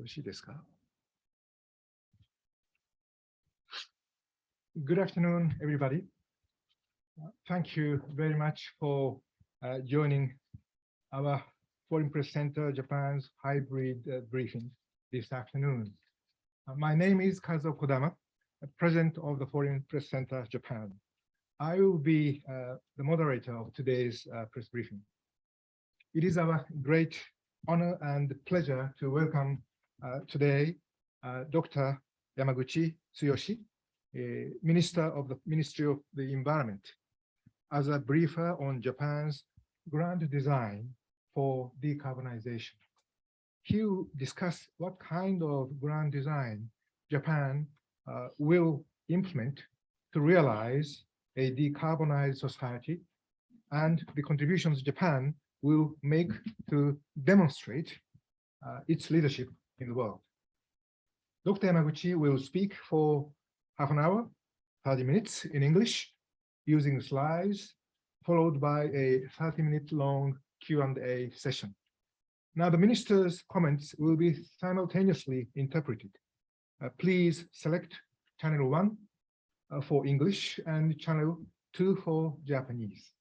しいですか? Good afternoon, everybody. Thank you very much for joining our Foreign Press Center Japan's hybrid briefing this afternoon. My name is Kazuo Kodama, President of the Foreign Press Center Japan. I will be the moderator of today's press briefing. It is our great honor and pleasure to welcome today Dr. Yamaguchi Tsuyoshi, Minister of the Ministry of the Environment, as a briefer on Japan's grand design for decarbonization. He will discuss what kind of grand design Japan will implement to realize a decarbonized society and the contributions Japan will make to demonstrate its leadership in the world. Dr. Yamaguchi will speak for half an hour, 30 minutes in English, using slides, followed by a 30-minute long Q&A session. Now, the minister's comments will be simultaneously interpreted. Please select channel 1 for English and channel 2 for Japanese.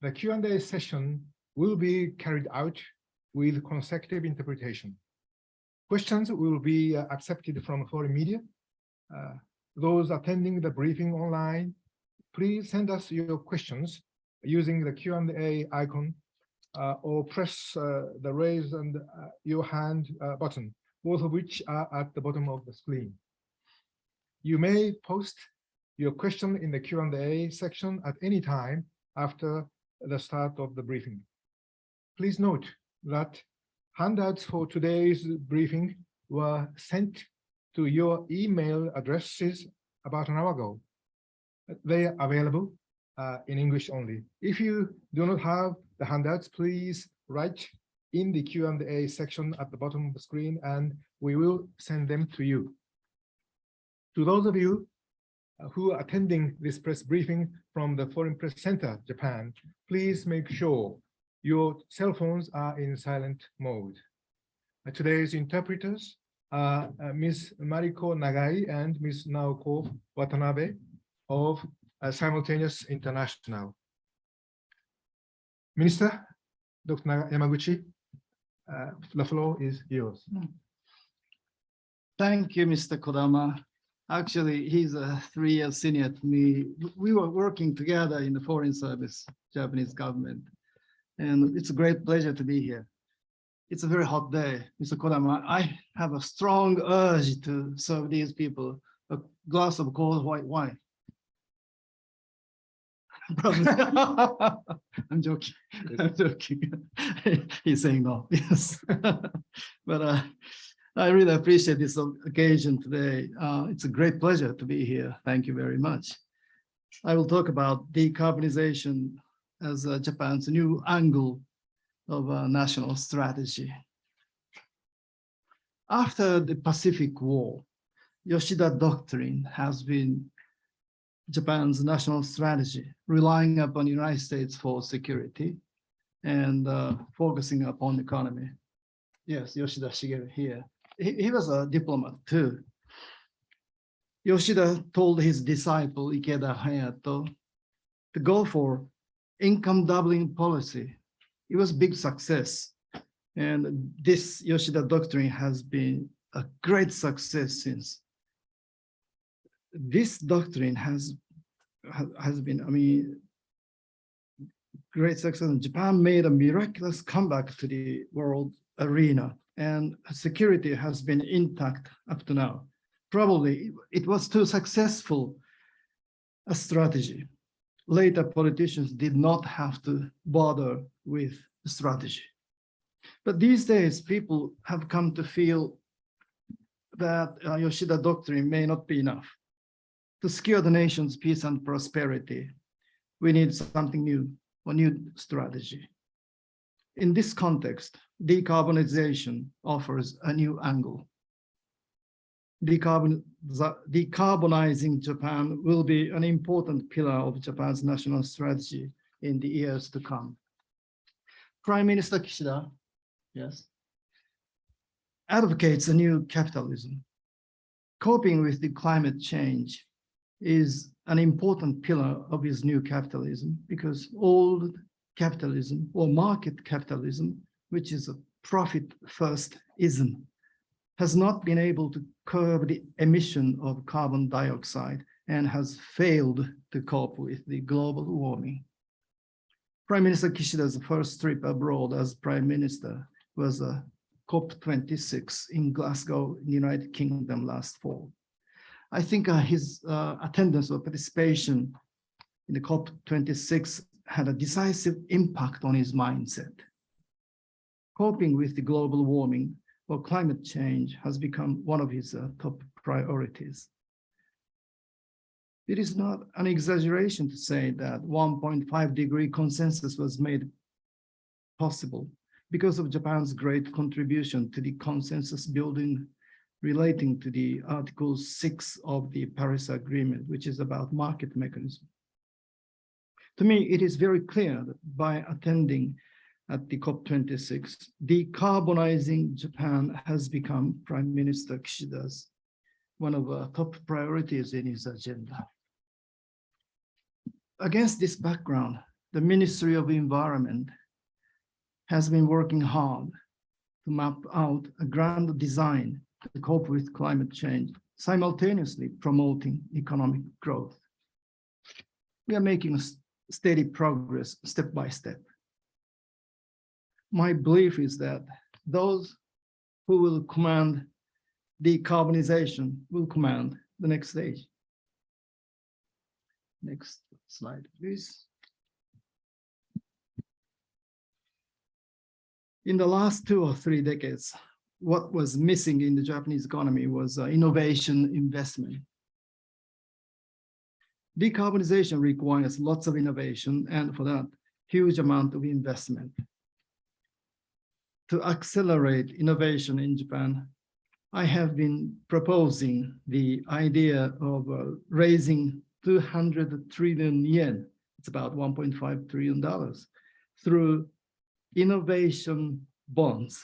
The Q&A session will be carried out with consecutive interpretation. Questions will be accepted from foreign media. Those attending the briefing online, please send us your questions using the Q&A icon or press the raise and your hand button, both of which are at the bottom of the screen. You may post your question in the Q&A section at any time after the start of the briefing. Please note that handouts for today's briefing were sent to your email addresses about an hour ago. They are available in English only. If you do not have the handouts, please write in the Q&A section at the bottom of the screen and we will send them to you. To those of you who are attending this press briefing from the Foreign Press Center, Japan, please make sure your cell phones are in silent mode. Today's interpreters are Ms. Mariko Nagai and Ms. Naoko Watanabe of Simultaneous International. Minister, Dr. Yamaguchi, the floor is yours. Thank you, Mr. Kodama. Actually, he's 3 years senior to me. We were working together in the Foreign Service, Japanese government, and it's a great pleasure to be here. It's a very hot day, Mr. Kodama. I have a strong urge to serve these people a glass of cold white wine. I'm joking. I'm joking. He's saying no. Yes, but I really appreciate this occasion today. It's a great pleasure to be here. Thank you very much. I will talk about decarbonization as Japan's new angle of a national strategy. After the Pacific War, Yoshida Doctrine has been Japan's national strategy, relying upon the United States for security and focusing upon the economy. Yes, Yoshida Shigeru here. He was a diplomat too. Yoshida told his disciple Ikeda Hayato to go for income doubling policy. It was a big success. And this Yoshida Doctrine has been a great success since. This doctrine has been, I mean, great success. Japan made a miraculous comeback to the world arena, and security has been intact up to now. Probably it was too successful a strategy. Later politicians did not have to bother with strategy. But these days, people have come to feel that Yoshida Doctrine may not be enough. To secure the nation's peace and prosperity, we need something new, a new strategy. In this context, decarbonization offers a new angle. Decarbonizing Japan will be an important pillar of Japan's national strategy in the years to come. Prime Minister Kishida, yes, advocates a new capitalism. Coping with the climate change is an important pillar of his new capitalism, because old capitalism or market capitalism, which is a profit-first-ism, has not been able to curb the emission of carbon dioxide and has failed to cope with the global warming. Prime Minister Kishida's first trip abroad as Prime Minister was a COP26 in Glasgow, in the United Kingdom last fall. I think his attendance or participation in the COP26 had a decisive impact on his mindset. Coping with the global warming or climate change has become one of his top priorities. It is not an exaggeration to say that 1.5-degree consensus was made possible because of Japan's great contribution to the consensus building relating to the Article 6 of the Paris Agreement, which is about market mechanism. To me, it is very clear that by attending at the COP26, decarbonizing Japan has become Prime Minister Kishida's one of our top priorities in his agenda. Against this background, the Ministry of Environment has been working hard to map out a grand design to cope with climate change, simultaneously promoting economic growth. We are making steady progress step by step. My belief is that those who will command decarbonization will command the next stage. Next slide, please. In the last 2 or 3 decades, what was missing in the Japanese economy was innovation investment. Decarbonization requires lots of innovation, and for that, huge amount of investment. To accelerate innovation in Japan, I have been proposing the idea of raising 200 trillion yen, it's about $1.5 trillion, through innovation bonds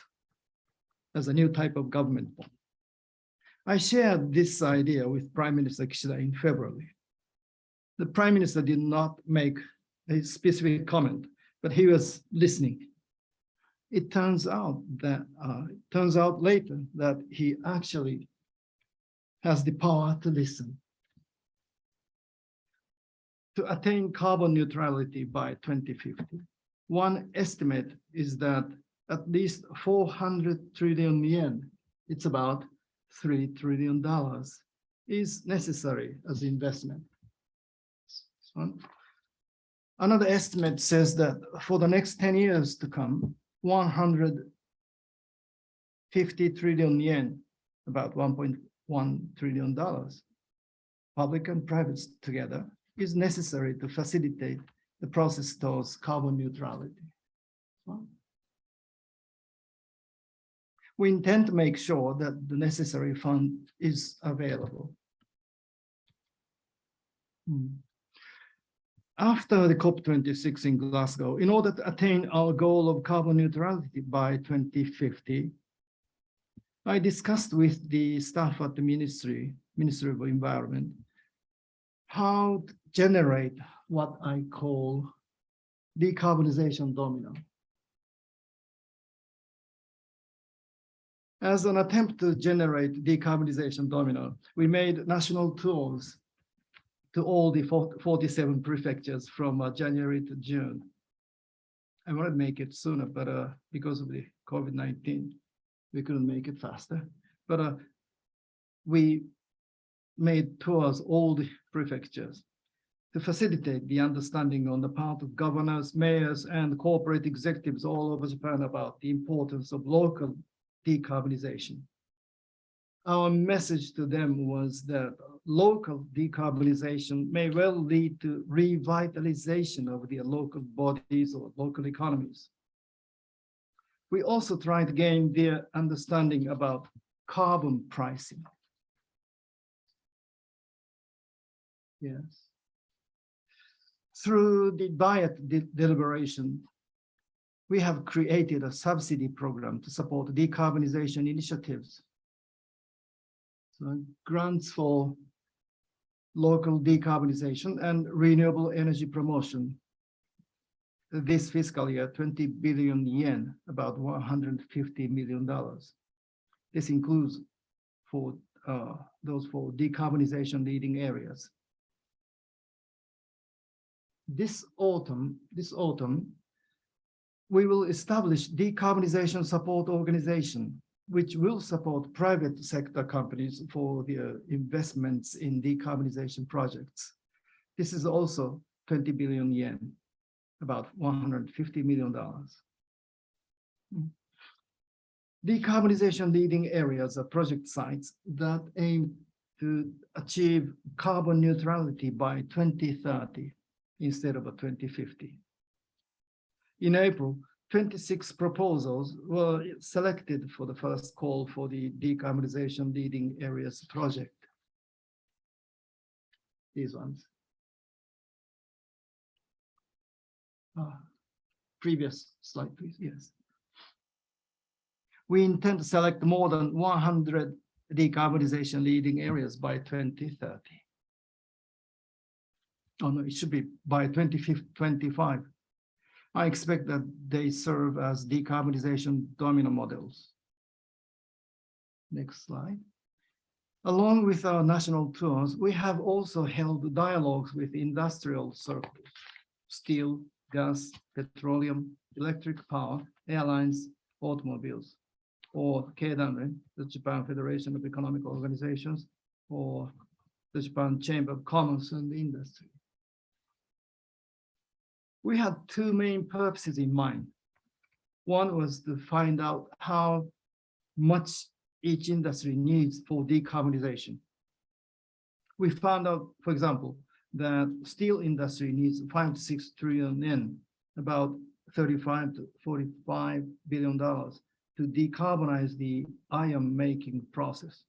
as a new type of government bond. I shared this idea with Prime Minister Kishida in February. The Prime Minister did not make a specific comment, but he was listening. It turns out later that he actually has the power to listen. To attain carbon neutrality by 2050, one estimate is that at least 400 trillion yen, it's about $3 trillion, is necessary as investment. Another estimate says that for the next 10 years to come, 150 trillion yen, about $1.1 trillion, public and private together, is necessary to facilitate the process towards carbon neutrality. We intend to make sure that the necessary fund is available. After the COP26 in Glasgow, in order to attain our goal of carbon neutrality by 2050, I discussed with the staff at the Ministry of Environment, how to generate what I call decarbonization domino. As an attempt to generate decarbonization domino, we made national tours to all the 47 prefectures from January to June. I wanted to make it sooner, but because of the COVID-19, we couldn't make it faster. But we made tours all the prefectures to facilitate the understanding on the part of governors, mayors, and corporate executives all over Japan about the importance of local decarbonization. Our message to them was that local decarbonization may well lead to revitalization of the local bodies or local economies. We also try to gain their understanding about carbon pricing. Yes. Through the diet deliberation, we have created a subsidy program to support decarbonization initiatives. So grants for local decarbonization and renewable energy promotion. This fiscal year, 20 billion yen, about $150 million. This includes for those for decarbonization leading areas. This autumn, we will establish decarbonization support organization, which will support private sector companies for their investments in decarbonization projects. This is also 20 billion yen, about $150 million. Decarbonization leading areas are project sites that aim to achieve carbon neutrality by 2030 instead of 2050. In April, 26 proposals were selected for the first call for the decarbonization leading areas project. These ones. Previous slide, please. Yes. We intend to select more than 100 decarbonization leading areas by 2030. Oh no, it should be by 2025. I expect that they serve as decarbonization domino models. Next slide. Along with our national tours, we have also held dialogues with industrial circles, steel, gas, petroleum, electric power, airlines, automobiles, or Keidanren, the Japan Federation of Economic Organizations, or the Japan Chamber of Commerce and Industry. We had two main purposes in mind. One was to find out how much each industry needs for decarbonization. We found out, for example, that steel industry needs 5 to 6 trillion yen, about $35 to $45 billion to decarbonize the iron making process.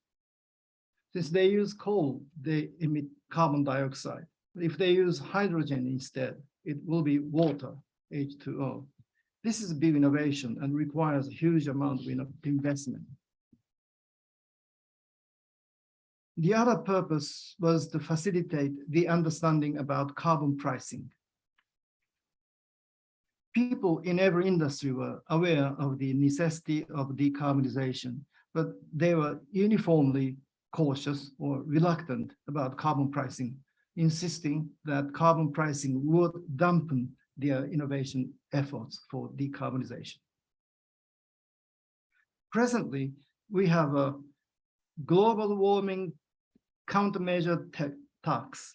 Since they use coal, they emit carbon dioxide. If they use hydrogen instead, it will be water, H2O. This is a big innovation and requires a huge amount of investment. The other purpose was to facilitate the understanding about carbon pricing. People in every industry were aware of the necessity of decarbonization, but they were uniformly cautious or reluctant about carbon pricing, insisting that carbon pricing would dampen their innovation efforts for decarbonization. Presently, we have a global warming countermeasure tax,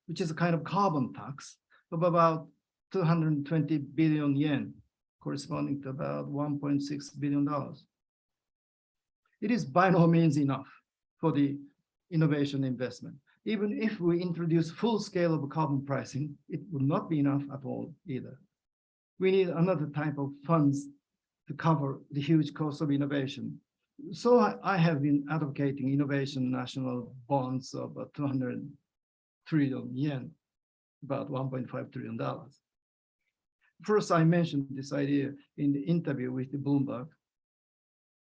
which is a kind of carbon tax of about 220 billion yen, corresponding to about $1.6 billion. It is by no means enough for the innovation investment. Even if we introduce full scale of carbon pricing, it would not be enough at all either. We need another type of funds to cover the huge cost of innovation. So I have been advocating innovation national bonds of 200 trillion yen, about $1.5 trillion. First, I mentioned this idea in the interview with the Bloomberg.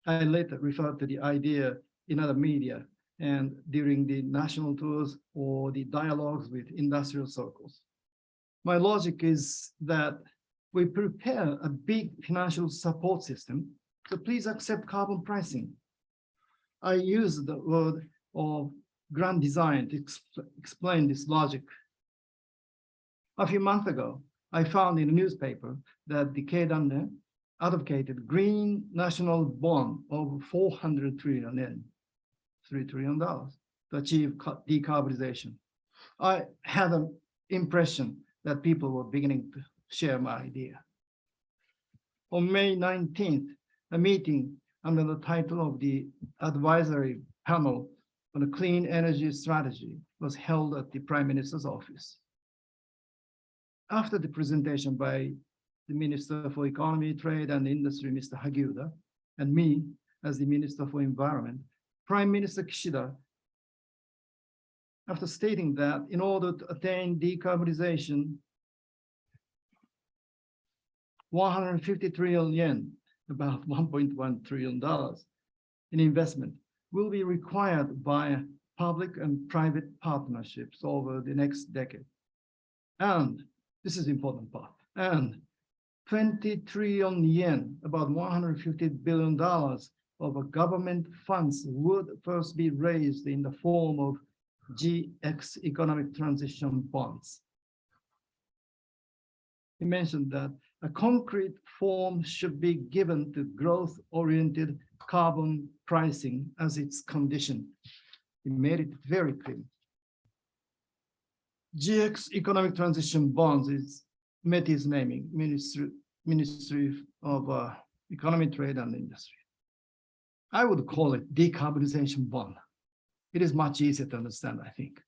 I later referred to the idea in other media and during the national tours or the dialogues with industrial circles. My logic is that we prepare a big financial support system, so please accept carbon pricing. I use the word of grand design to explain this logic. A few months ago, I found in a newspaper that the Keidanren advocated green national bond of 400 trillion yen, $3 trillion to achieve decarbonization. I had an impression that people were beginning to share my idea. On May 19th, a meeting under the title of the advisory panel on a clean energy strategy was held at the Prime Minister's office. After the presentation by the Minister for Economy, Trade and Industry, Mr. Hagiuda, and me as the Minister for Environment, Prime Minister Kishida, after stating that in order to attain decarbonization, 150 trillion yen, about $1.1 trillion in investment will be required by public and private partnerships over the next decade. And this is the important part. And 20 trillion yen, about $150 billion of government funds would first be raised in the form of GX economic transition bonds. He mentioned that a concrete form should be given to growth-oriented carbon pricing as its condition. He made it very clear. GX economic transition bonds is METI's naming, Ministry of Economy, Trade and Industry. I would call it decarbonization bond. It is much easier to understand, I think.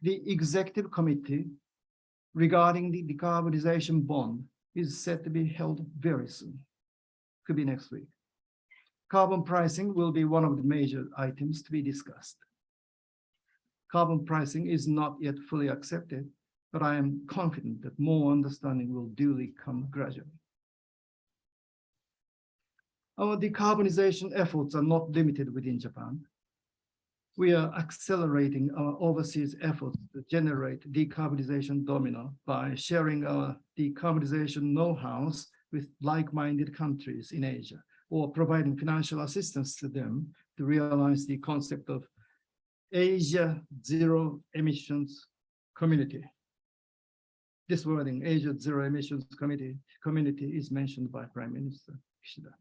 The executive committee regarding the decarbonization bond is set to be held very soon. Could be next week. Carbon pricing will be one of the major items to be discussed. Carbon pricing is not yet fully accepted, but I am confident that more understanding will duly come gradually. Our decarbonization efforts are not limited within Japan. We are accelerating our overseas efforts to generate decarbonization domino by sharing our decarbonization know-hows with like-minded countries in Asia, or providing financial assistance to them to realize the concept of Asia Zero Emissions Community. This wording, Asia Zero Emissions Community, is mentioned by Prime Minister Kishida.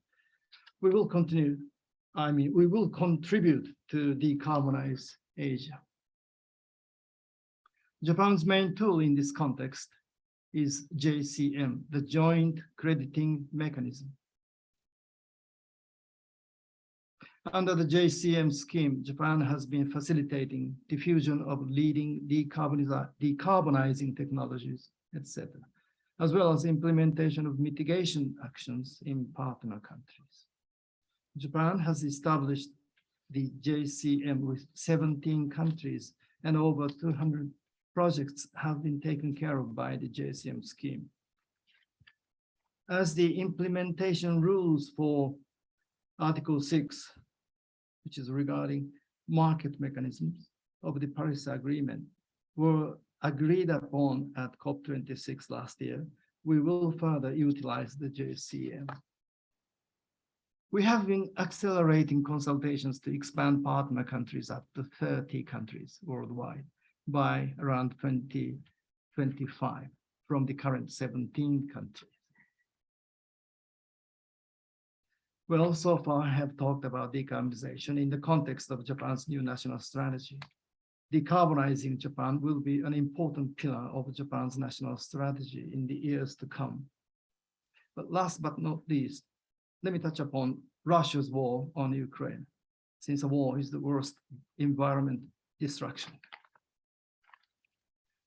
We will contribute to decarbonize Asia. Japan's main tool in this context is JCM, the Joint Crediting Mechanism. Under the JCM scheme, Japan has been facilitating diffusion of leading decarbonizing technologies, etc., as well as implementation of mitigation actions in partner countries. Japan has established the JCM with 17 countries, and over 200 projects have been taken care of by the JCM scheme. As the implementation rules for Article 6, which is regarding market mechanisms of the Paris Agreement, were agreed upon at COP26 last year, we will further utilize the JCM. We have been accelerating consultations to expand partner countries up to 30 countries worldwide by around 2025 from the current 17 countries. Well, so far I have talked about decarbonization in the context of Japan's new national strategy. Decarbonizing Japan will be an important pillar of Japan's national strategy in the years to come. But last but not least, let me touch upon Russia's war on Ukraine, since a war is the worst environment destruction.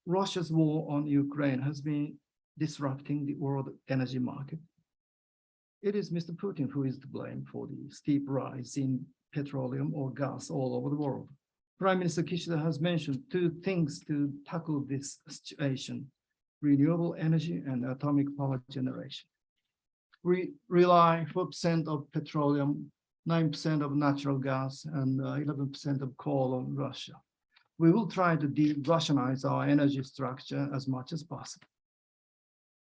Russia's war on Ukraine has been disrupting the world energy market. It is Mr. Putin who is to blame for the steep rise in petroleum or gas all over the world. Prime Minister Kishida has mentioned two things to tackle this situation: renewable energy and atomic power generation. We rely 4% of petroleum, 9% of natural gas, and 11% of coal on Russia. We will try to de-Russianize our energy structure as much as possible.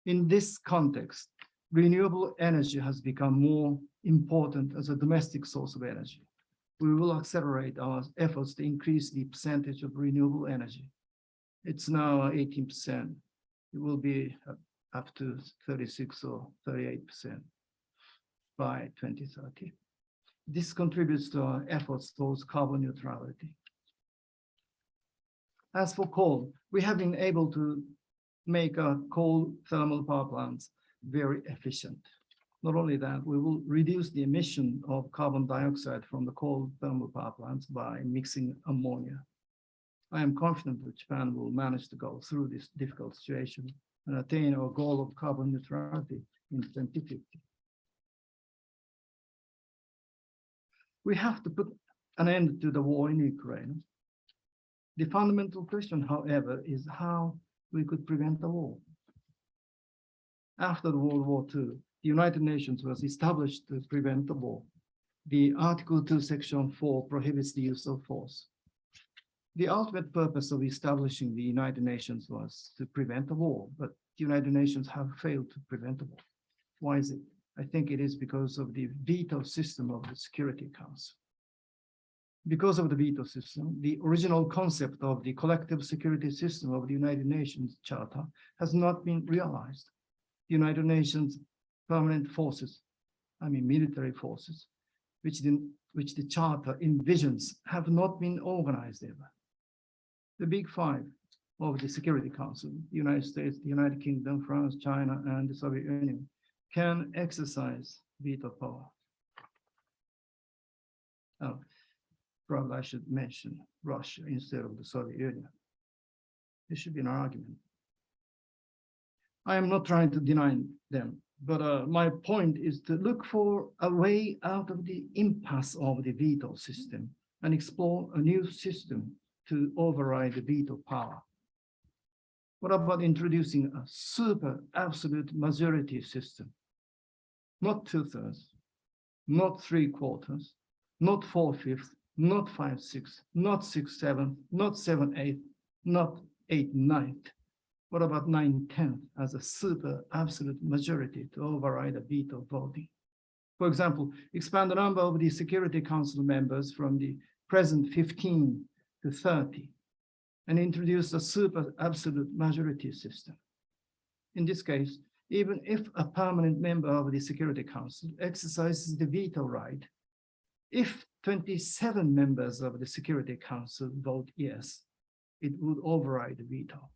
In this context, renewable energy has become more important as a domestic source of energy. We will accelerate our efforts to increase the percentage of renewable energy. It's now 18%. It will be up to 36 or 38% by 2030. This contributes to our efforts towards carbon neutrality. As for coal, we have been able to make our coal thermal power plants very efficient. Not only that, we will reduce the emission of carbon dioxide from the coal thermal power plants by mixing ammonia. I am confident that Japan will manage to go through this difficult situation and attain our goal of carbon neutrality in 2050. We have to put an end to the war in Ukraine. The fundamental question, however, is how we could prevent the war. after the World War II, the United Nations was established to prevent the war. The Article 2, Section 4 prohibits the use of force. The ultimate purpose of establishing the United Nations was to prevent the war, but the United Nations have failed to prevent the war. Why is it? I think it is because of the veto system of the Security Council. Because of the veto system, the original concept of the collective security system of the United Nations Charter has not been realized. The United Nations permanent forces, military forces, which the Charter envisions have not been organized ever. The big five of the Security Council, the United States, the United Kingdom, France, China, and the Soviet Union, can exercise veto power. Probably I should mention Russia instead of the Soviet Union. There should be an argument. I am not trying to deny them, but my point is to look for a way out of the impasse of the veto system and explore a new system to override the veto power. What about introducing a super absolute majority system? Not 2/3, not 3/4, not 4/5, not 5/6, not 6/7, not 7/8, not 8/9. What about 9/10 as a super absolute majority to override a veto voting? For example, expand the number of the Security Council members from the present 15 to 30 and introduce a super absolute majority system. In this case, even if a permanent member of the Security Council exercises the veto right, if 27 members of the Security Council vote yes, it would override the veto.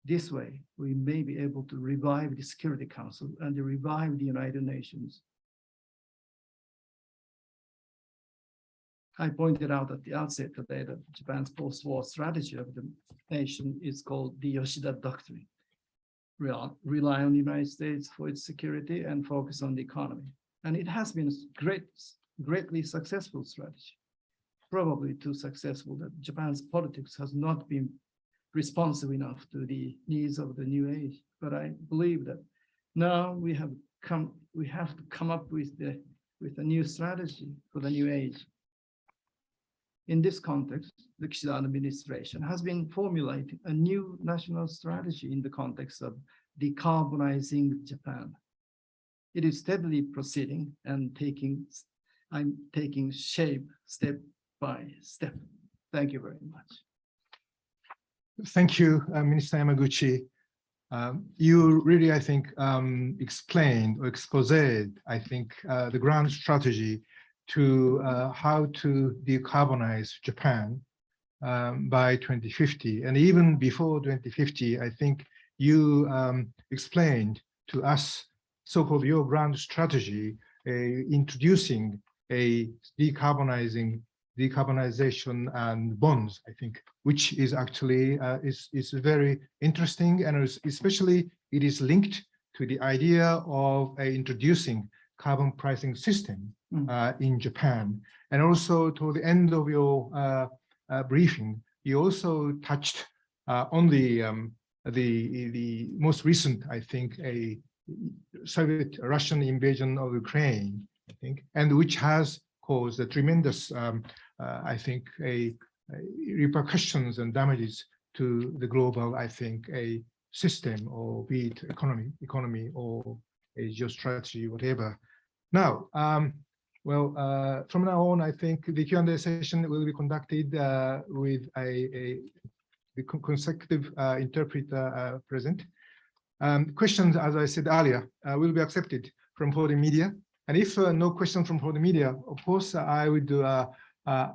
This way, we may be able to revive the Security Council and revive the United Nations. I pointed out at the outset today that Japan's post-war strategy of the nation is called the Yoshida Doctrine. Rely on the United States for its security and focus on the economy. And it has been a greatly successful strategy, probably too successful that Japan's politics has not been responsive enough to the needs of the new age. But I believe that now we have to come up with a new strategy for the new age. In this context, the Kishida administration has been formulating a new national strategy in the context of decarbonizing Japan. It is steadily proceeding and taking shape step by step. Thank you very much. Thank you, Minister Yamaguchi. You really, I think, explained or exposed, I think, the grand strategy to how to decarbonize Japan by 2050. And even before 2050, I think you explained to us so-called your grand strategy, introducing a decarbonization and bonds, I think, which is actually is very interesting, and especially it is linked to the idea of introducing carbon pricing system in Japan. And also toward the end of your briefing, you also touched on the most recent, I think, a Soviet-Russian invasion of Ukraine, I think, and which has caused a tremendous, I think, repercussions and damages to the global, I think, a system, or be it economy or a geostrategy, whatever. Now, from now on, I think the Q&A session will be conducted with a consecutive interpreter present. Questions, as I said earlier, will be accepted from the media. And if no questions from the media, of course, I would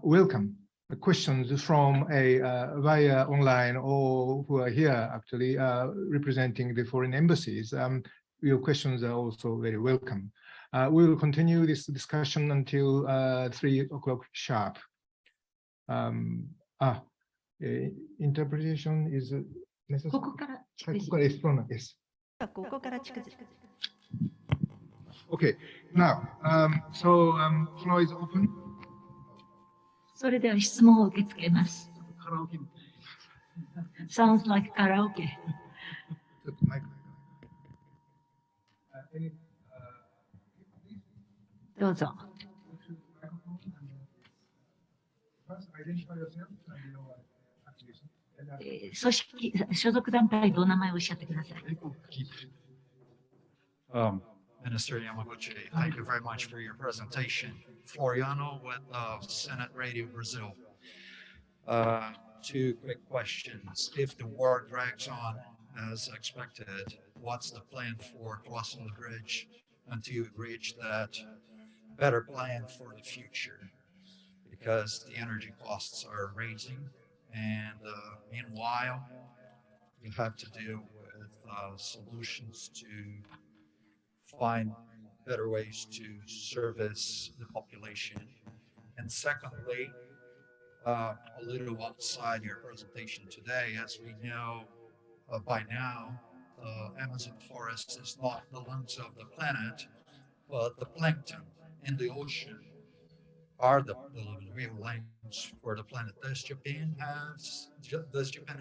welcome the questions from via online or who are here actually representing the foreign embassies. Your questions are also very welcome. We will continue this discussion until 3 o'clock sharp. Interpretation is necessary. Yes. Okay. Now, floor is open. それでは質問を受け付けます。Sounds like karaoke. どうぞ。組織、所属団体とお名前をおっしゃってください。Minister Yamaguchi, thank you very much for your presentation. Floriano with Senate Radio Brazil. Two quick questions. If the war drags on as expected, what's the plan for crossing the bridge until you reach that better plan for the future? Because the energy costs are raising, and meanwhile, you have to deal with solutions to find better ways to service the population. And secondly, a little outside your presentation today, as we know by now, the Amazon forest is not the lungs of the planet, but the plankton in the ocean are the real lungs for the planet. Does Japan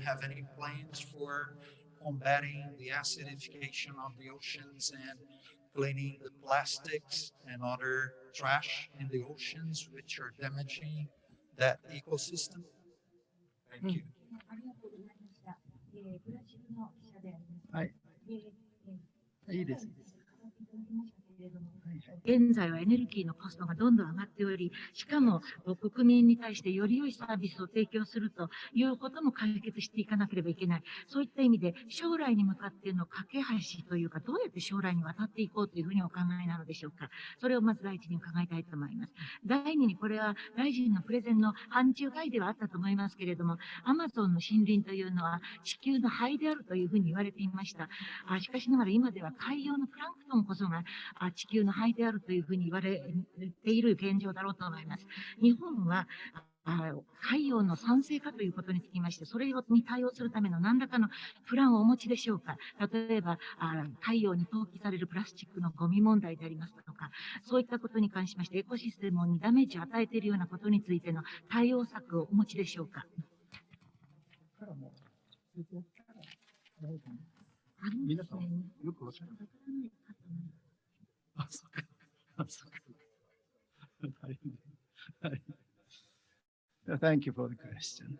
have any plans for combating the acidification of the oceans and cleaning the plastics and other trash in the oceans, which are damaging that ecosystem? Thank you. はい。いいです。現在はエネルギーのコストがどんどん上がっており、しかも国民に対してより良いサービスを提供するということも解決していかなければいけない。そういった意味で将来に向かっての架け橋というか、どうやって将来に渡っていこうというふうにお考えなのでしょうか。それをまず第一に伺いたいと思います。第二に、これは大臣のプレゼンの範疇外ではあったと思いますけれども、アマゾンの森林というのは地球の肺であるというふうに言われていました。しかしながら今では海洋のプランクトンこそが地球の肺であるというふうに言われている現状だろうと思います。日本は海洋の酸性化ということにつきまして、それに対応するための何らかのプランをお持ちでしょうか。例えば、海洋に投棄されるプラスチックのゴミ問題でありますとか、そういったことに関しまして、エコシステムにダメージを与えているようなことについての対応策をお持ちでしょうか。皆さん、よくわかります。あ、そうか。あ、そうか。Thank you for the question.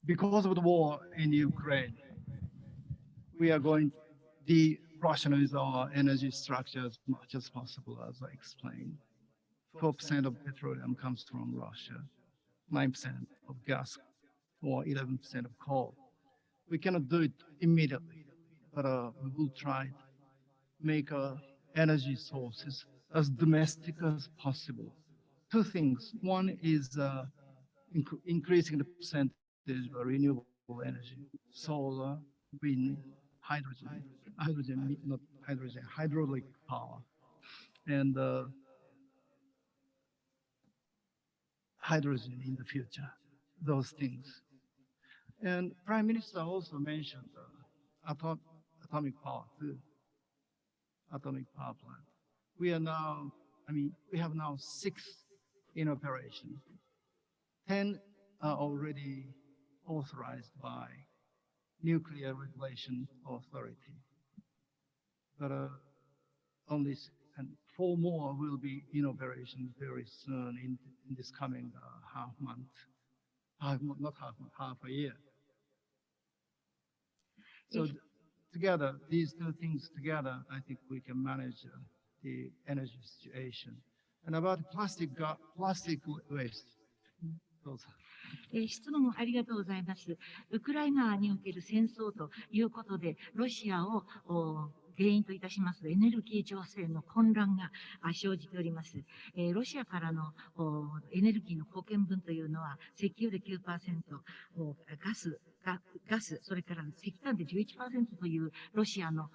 Because of the war in Ukraine, we are going to de-rationalize our energy structure as much as possible, as I explained. 4% of petroleum comes from Russia, 9% of gas, or 11% of coal. We cannot do it immediately, but we will try to make energy sources as domestic as possible. Two things. One is increasing the percentage of renewable energy, solar, wind, hydraulic power, and hydrogen in the future, those things. And Prime Minister also mentioned atomic power too, atomic power plant. We have now 6 in operation. 10 are already authorized by Nuclear Regulation Authority. But only 4 more will be in operation very soon in this coming half a year. So together, these two things together, I think we can manage the energy situation. And about plastic waste. 質問ありがとうございます。ウクライナにおける戦争ということで、ロシアを原因といたしますエネルギー情勢の混乱が生じております。ロシアからのエネルギーの貢献分というのは、石油で 9%、ガス、それから石炭で 11% というロシアの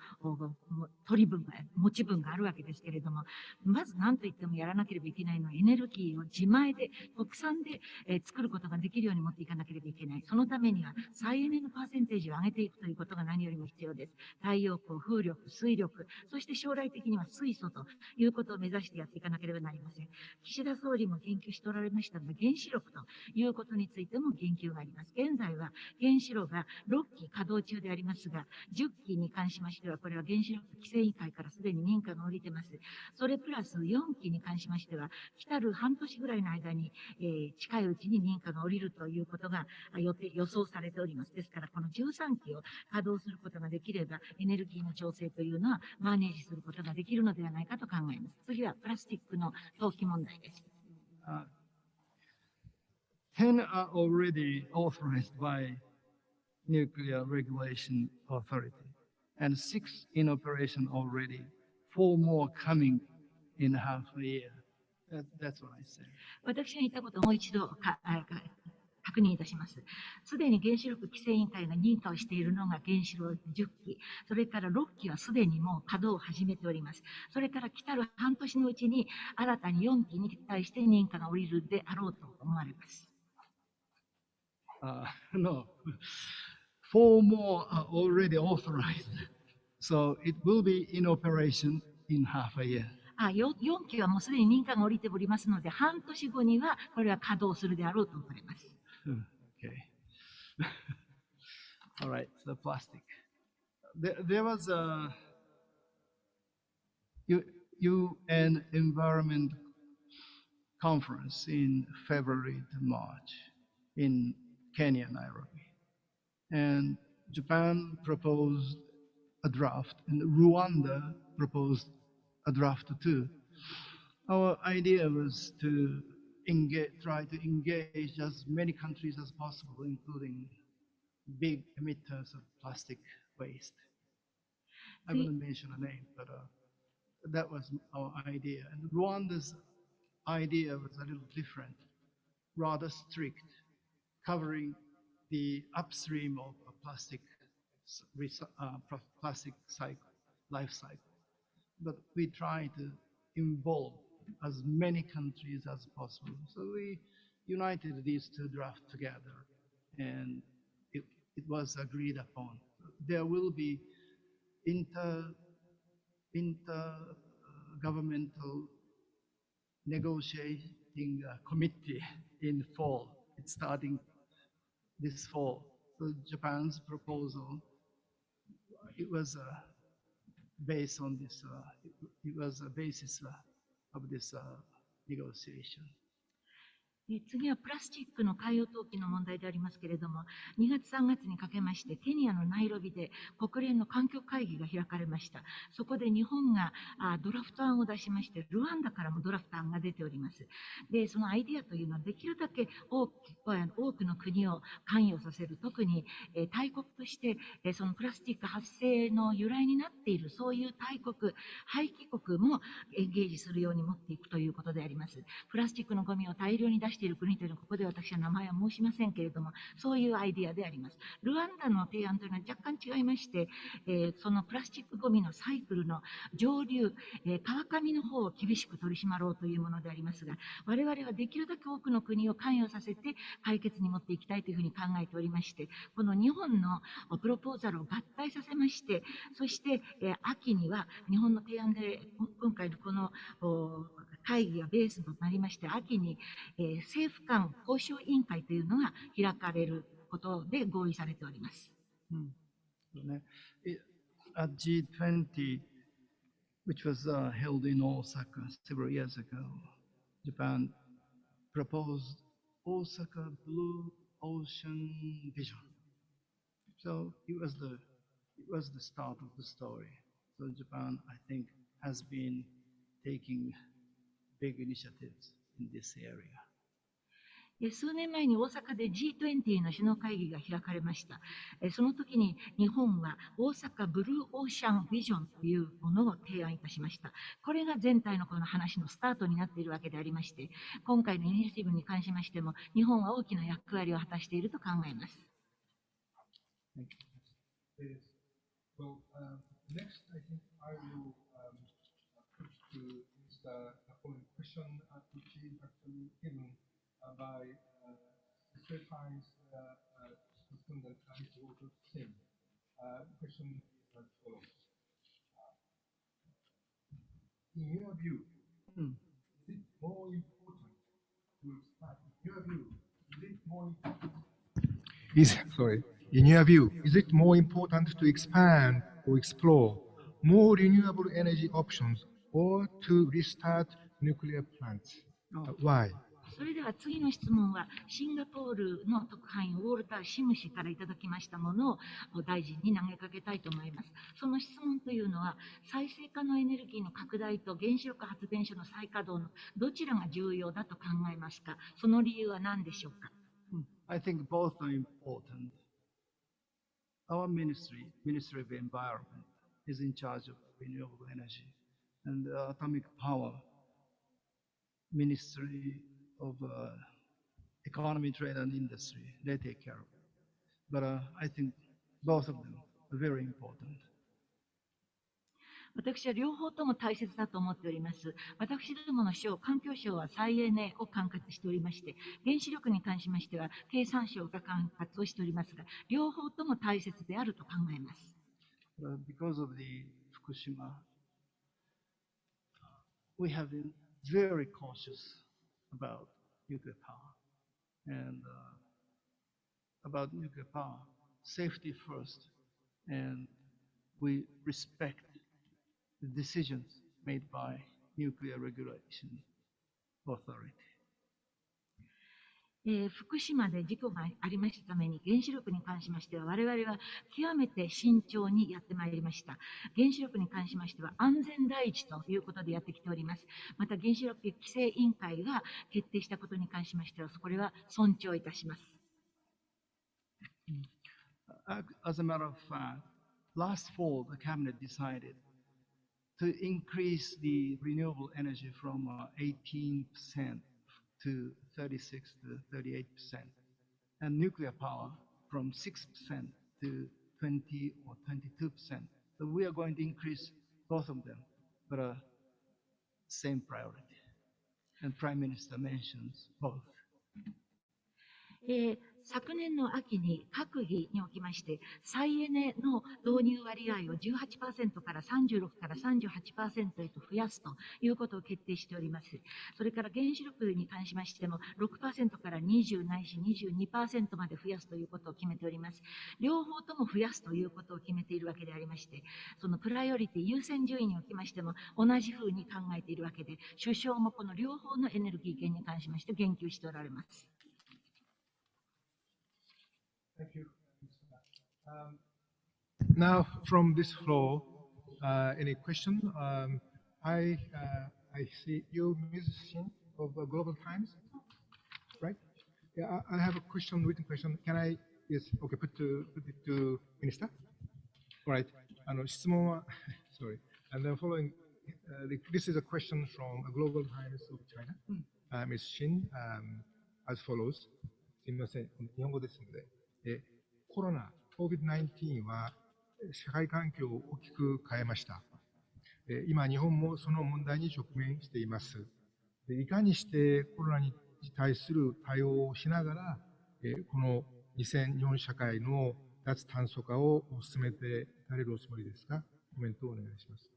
持ち分があるわけですけれども、まず何と言ってもやらなければいけないのはエネルギーを自前で、国産で作ることができるように持っていかなければいけない。そのためには再エネのパーセンテージを上げていくということが何よりも必要です。太陽光、風力、水力、そして将来的には水素ということを目指してやっていかなければなりません。岸田総理も言及しておられましたが、原子力ということについても言及があります。現在は原子炉が6基稼働中でありますが、10基に関しましては、これは原子力規制委員会からすでに認可が下りています。それプラス4基に関しましては、来たる半年ぐらいの間に、近いうちに認可が下りるということが予想されております。ですから、この13基を稼働することができれば、エネルギーの調整というのはマネージすることができるのではないかと考えます。次はプラスチックの投棄問題です。10 are already authorized by Nuclear Regulation Authority, and 6 in operation already, 4 more coming in half a year. That's what I said. 私が言ったことをもう一度確認いたします。すでに原子力規制委員会が認可をしているのが原子炉10基、それから6基はすでにもう稼働を始めております。それから来たる半年のうちに新たに4基に対して認可が下りるであろうと思われます。No, 4 more are already authorized. So it will be in operation in half a year. 4基はもうすでに認可が下りておりますので、半年後にはこれは稼働するであろうと思われます。Okay. All right, so plastic. There was a UN Environment Conference in February to March in Kenya, Nairobi. And Japan proposed a draft, and Rwanda proposed a draft too. Our idea was to try to engage as many countries as possible, including big emitters of plastic waste. I wouldn't mention a name, but that was our idea. And Rwanda's idea was a little different, rather strict, covering the upstream of a plastic life cycle. But we try to involve as many countries as possible. So we united these two drafts together, and it was agreed upon. There will be intergovernmental negotiating committee in fall. It's starting this fall. So Japan's proposal, it was based on this. It was a basis of this negotiation. 次はプラスチックの海洋投棄の問題でありますけれども、2月3月にかけまして、ケニアのナイロビで国連の環境会議が開かれました。そこで日本がドラフト案を出しまして、ルワンダからもドラフト案が出ております。で、そのアイディアというのは、できるだけ多くの国を関与させる、特に大国として、そのプラスチック発生の由来になっている、そういう大国、廃棄国もエンゲージするように持っていくということであります。プラスチックのゴミを大量に出している国というのは、ここで私は名前は申しませんけれども、そういうアイディアであります。ルワンダの提案というのは若干違いまして、そのプラスチックゴミのサイクルの上流、川上の方を厳しく取り締まろうというものでありますが、我々はできるだけ多くの国を関与させて解決に持っていきたいというふうに考えておりまして、この日本のプロポーザルを合体させまして、そして、秋には日本の提案で、今回のこの会議がベースとなりまして、秋に、政府間交渉委員会というのが開かれることで合意されております。At G20, which was held in Osaka several years ago, Japan proposed Osaka Blue Ocean Vision. So it was the start of the story. So Japan, I think, has been taking big initiatives in this area. 数年前に大阪で G20 の首脳会議が開かれました。その時に日本は大阪ブルーオーシャンビジョンというものを提案いたしました。これが全体のこの話のスタートになっているわけでありまして、今回のイニシアチブに関しましても、日本は大きな役割を果たしていると考えます。So, next, I think I will put to Mr. Following question, which is actually given by the Philippines respondent and also same. Question is as follows. in your view, うん is it more important to expand? In your view, is it more important? In your view, is it more important to expand or explore more renewable energy options or to restart nuclear plants? Why? それでは次の質問は、シンガポールの特派員、ウォルター・シム氏からいただきましたものを大臣に投げかけたいと思います。その質問というのは、再生可能エネルギーの拡大と原子力発電所の再稼働のどちらが重要だと考えますか？その理由は何でしょうか？ I think both are important. Our Ministry of Environment, is in charge of renewable energy, and the Atomic Power Ministry of Economy, Trade and Industry, they take care of it. But I think both of them are very important. 私は両方とも大切だと思っております。私どもの省、環境省は再エネを管轄しておりまして、原子力に関しましては経産省が管轄をしておりますが、両方とも大切であると考えます。Because of the Fukushima, we have been very cautious about nuclear power and about nuclear power, safety first, and we respect the decisions made by Nuclear Regulation Authority. 福島で事故がありましたために、原子力に関しましては、我々は極めて慎重にやってまいりました。原子力に関しましては、安全第一ということでやってきております。また、原子力規制委員会が決定したことに関しましては、これは尊重いたします。As a matter of fact, last fall, the cabinet decided to increase the renewable energy from 18% to 36 to 38%, and nuclear power from 6% to 20 or 22%. So we are going to increase both of them, but same priority. And Prime Minister mentions both. 昨年の秋に閣議におきまして、再エネの導入割合を18% から36から38% へと増やすということを決定しております。それから原子力に関しましても 6% から20ないし 22% まで増やすということを決めております。両方とも増やすということを決めているわけでありまして、そのプライオリティ優先順位におきましても同じふうに考えているわけで、首相もこの両方のエネルギー源に関しまして言及しておられます。Thank you. Now, from this floor, any question? I see you, Ms. Shin of Global Times, right? Yeah, I have a question, written question. Can I? Yes. Okay. Put it to Minister. All right. 質問は sorry. And then following, this is a question from Global Times of China. Ms. Shin, as follows. すみません。日本語ですので。コロナ、COVID-19 は社会環境を大きく変えました。今、日本もその問題に直面しています。いかにしてコロナに対する対応をしながら、この2004社会の脱炭素化を進めていかれるおつもりですか？コメントをお願いします。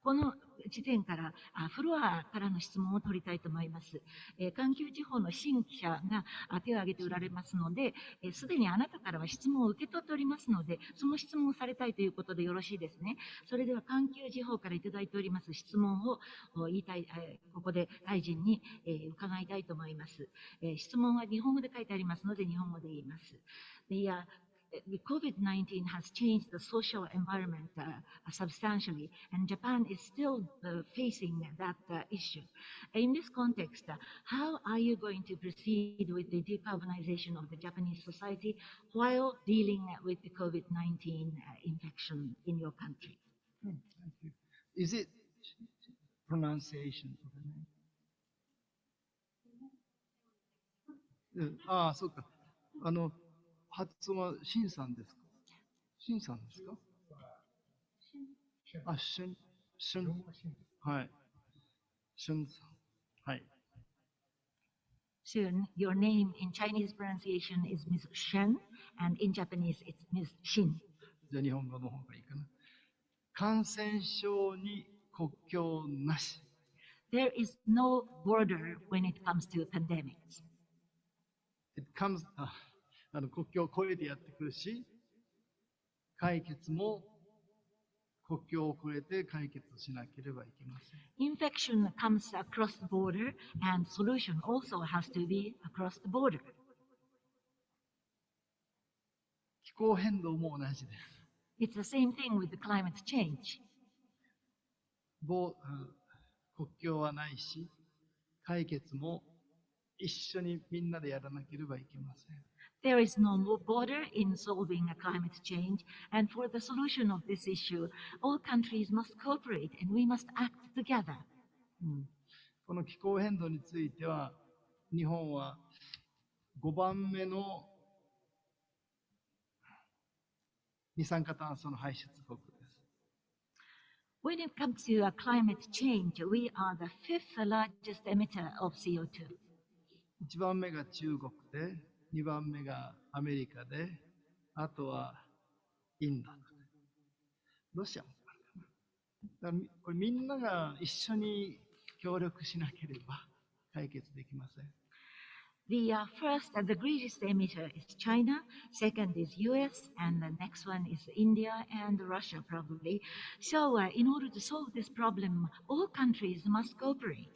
この時点からフロアからの質問を取りたいと思います。環球時報の新記者が手を挙げておられますので、すでにあなたからは質問を受け取っておりますので、その質問をされたいということでよろしいですね。それでは環球時報からいただいております質問を言いたい、ここで大臣に伺いたいと思います。質問は日本語で書いてありますので、日本語で言います。The COVID-19 has changed the social environment substantially, and Japan is still facing that issue. In this context, how are you going to proceed with the decarbonization of the Japanese society while dealing with the COVID-19 infection in your country? Thank you. Is it pronunciation of the name? そうか。発音はシンさんですか？シンさんですか？シン。はい。シンさん。はい。So your name in Chinese pronunciation is Ms. Shen, and in Japanese it's Ms. Shin. じゃあ日本語の方がいいかな。感染症に国境なし。There is no border when it comes to pandemics. It comes, 国境を越えてやってくるし、解決も国境を越えて解決しなければいけません。Infection comes across the border, and solution also has to be across the border. 気候変動も同じです。It's the same thing with the climate change. 国境はないし、解決も一緒にみんなでやらなければいけません。There is no more border in solving a climate change, and for the solution of this issue, all countries must cooperate and we must act together. この気候変動については、日本は5番目の二酸化炭素の排出国です。When it comes to climate change, we are the fifth largest emitter of CO2. 1番目が中国で、2番目がアメリカで、あとはインド。ロシアもあるかな。だからこれみんなが一緒に協力しなければ解決できません。The greatest emitter is China, second is US, and the next one is India and Russia probably. So in order to solve this problem, all countries must cooperate.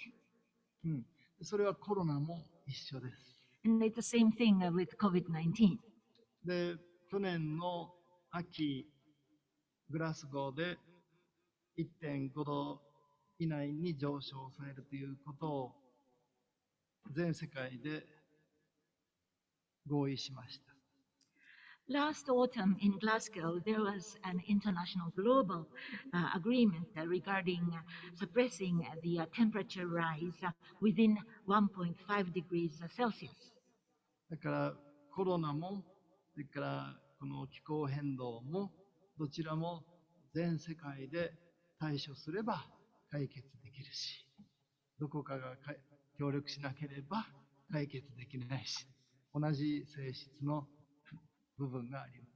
それはコロナも一緒です。And it's the same thing with COVID-19. で、去年の秋、グラスゴーで 1.5 度以内に上昇を抑えるということを全世界で合意しました。Last autumn in Glasgow, there was an international global agreement regarding suppressing the temperature rise within 1.5 degrees Celsius. だからコロナも、それからこの気候変動も、どちらも全世界で対処すれば解決できるし、どこかが協力しなければ解決できないし、同じ性質の部分があります。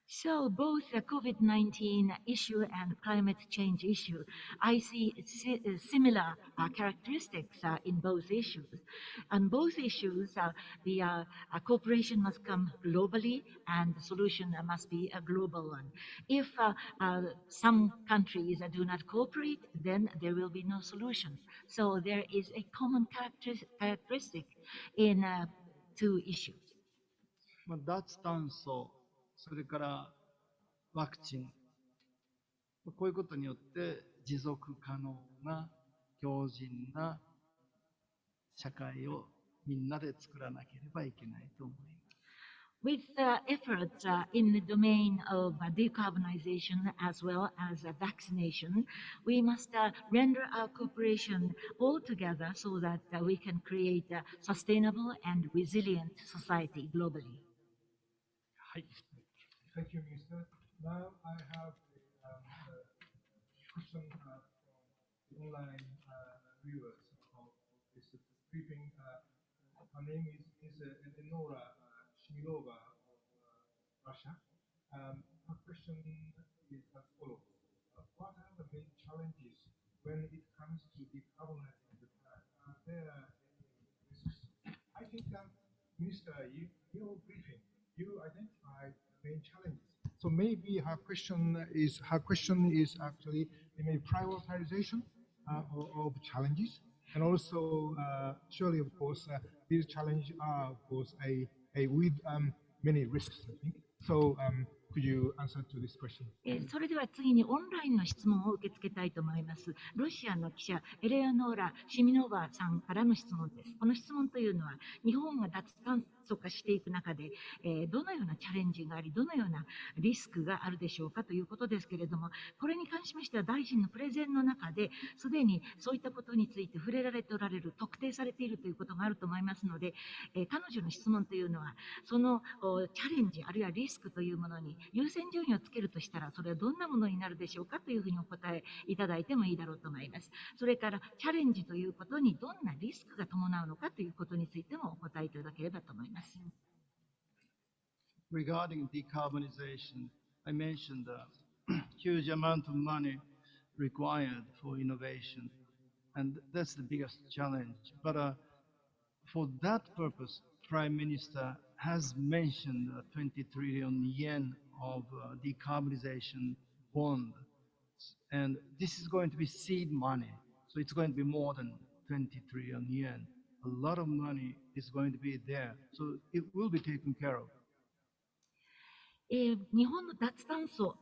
So both the COVID-19 issue and climate change issue, I see similar characteristics in both issues. On both issues, the cooperation must come globally and the solution must be a global one. If some countries do not cooperate, then there will be no solution. So there is a common characteristic in two issues. 脱炭素、それからワクチン、こういうことによって持続可能な強靭な社会をみんなで作らなければいけないと思います。With efforts in the domain of decarbonization as well as vaccination, we must render our cooperation all together so that we can create a sustainable and resilient society globally. はい。Thank you, Minister. Now I have a question from the online viewers of this briefing. Her name is Eleonora Shmilova of Russia. Her question is as follows. What are the main challenges when it comes to decarbonizing Japan? Are there any risks? I think, Minister, your briefing, you identified the main challenges. So maybe her question is actually in a prioritization of challenges, and also surely, of course, these challenges are, of course, with many risks, I think. So could you answer to this question? それでは次にオンラインの質問を受け付けたいと思います。ロシアの記者エレオノーラ・シミノバさんからの質問です。この質問というのは日本が脱炭素化していく中で、どのようなチャレンジがあり、どのようなリスクがあるでしょうかということですけれども、これに関しましては大臣のプレゼンの中ですでにそういったことについて触れられておられる、特定されているということがあると思いますので、彼女の質問というのはそのチャレンジあるいはリスクというものに優先順位をつけるとしたら、それはどんなものになるでしょうかというふうにお答えいただいてもいいだろうと思います。それからチャレンジということにどんなリスクが伴うのかということについてもお答えいただければと思います。Regarding decarbonization, I mentioned a huge amount of money required for innovation. And that's the biggest challenge. But for that purpose, Prime Minister has mentioned 20 trillion yen of decarbonization bond. And this is going to be seed money. So it's going to be more than 20 trillion yen. A lot of money is going to be there. So it will be taken care of. 日本の脱炭素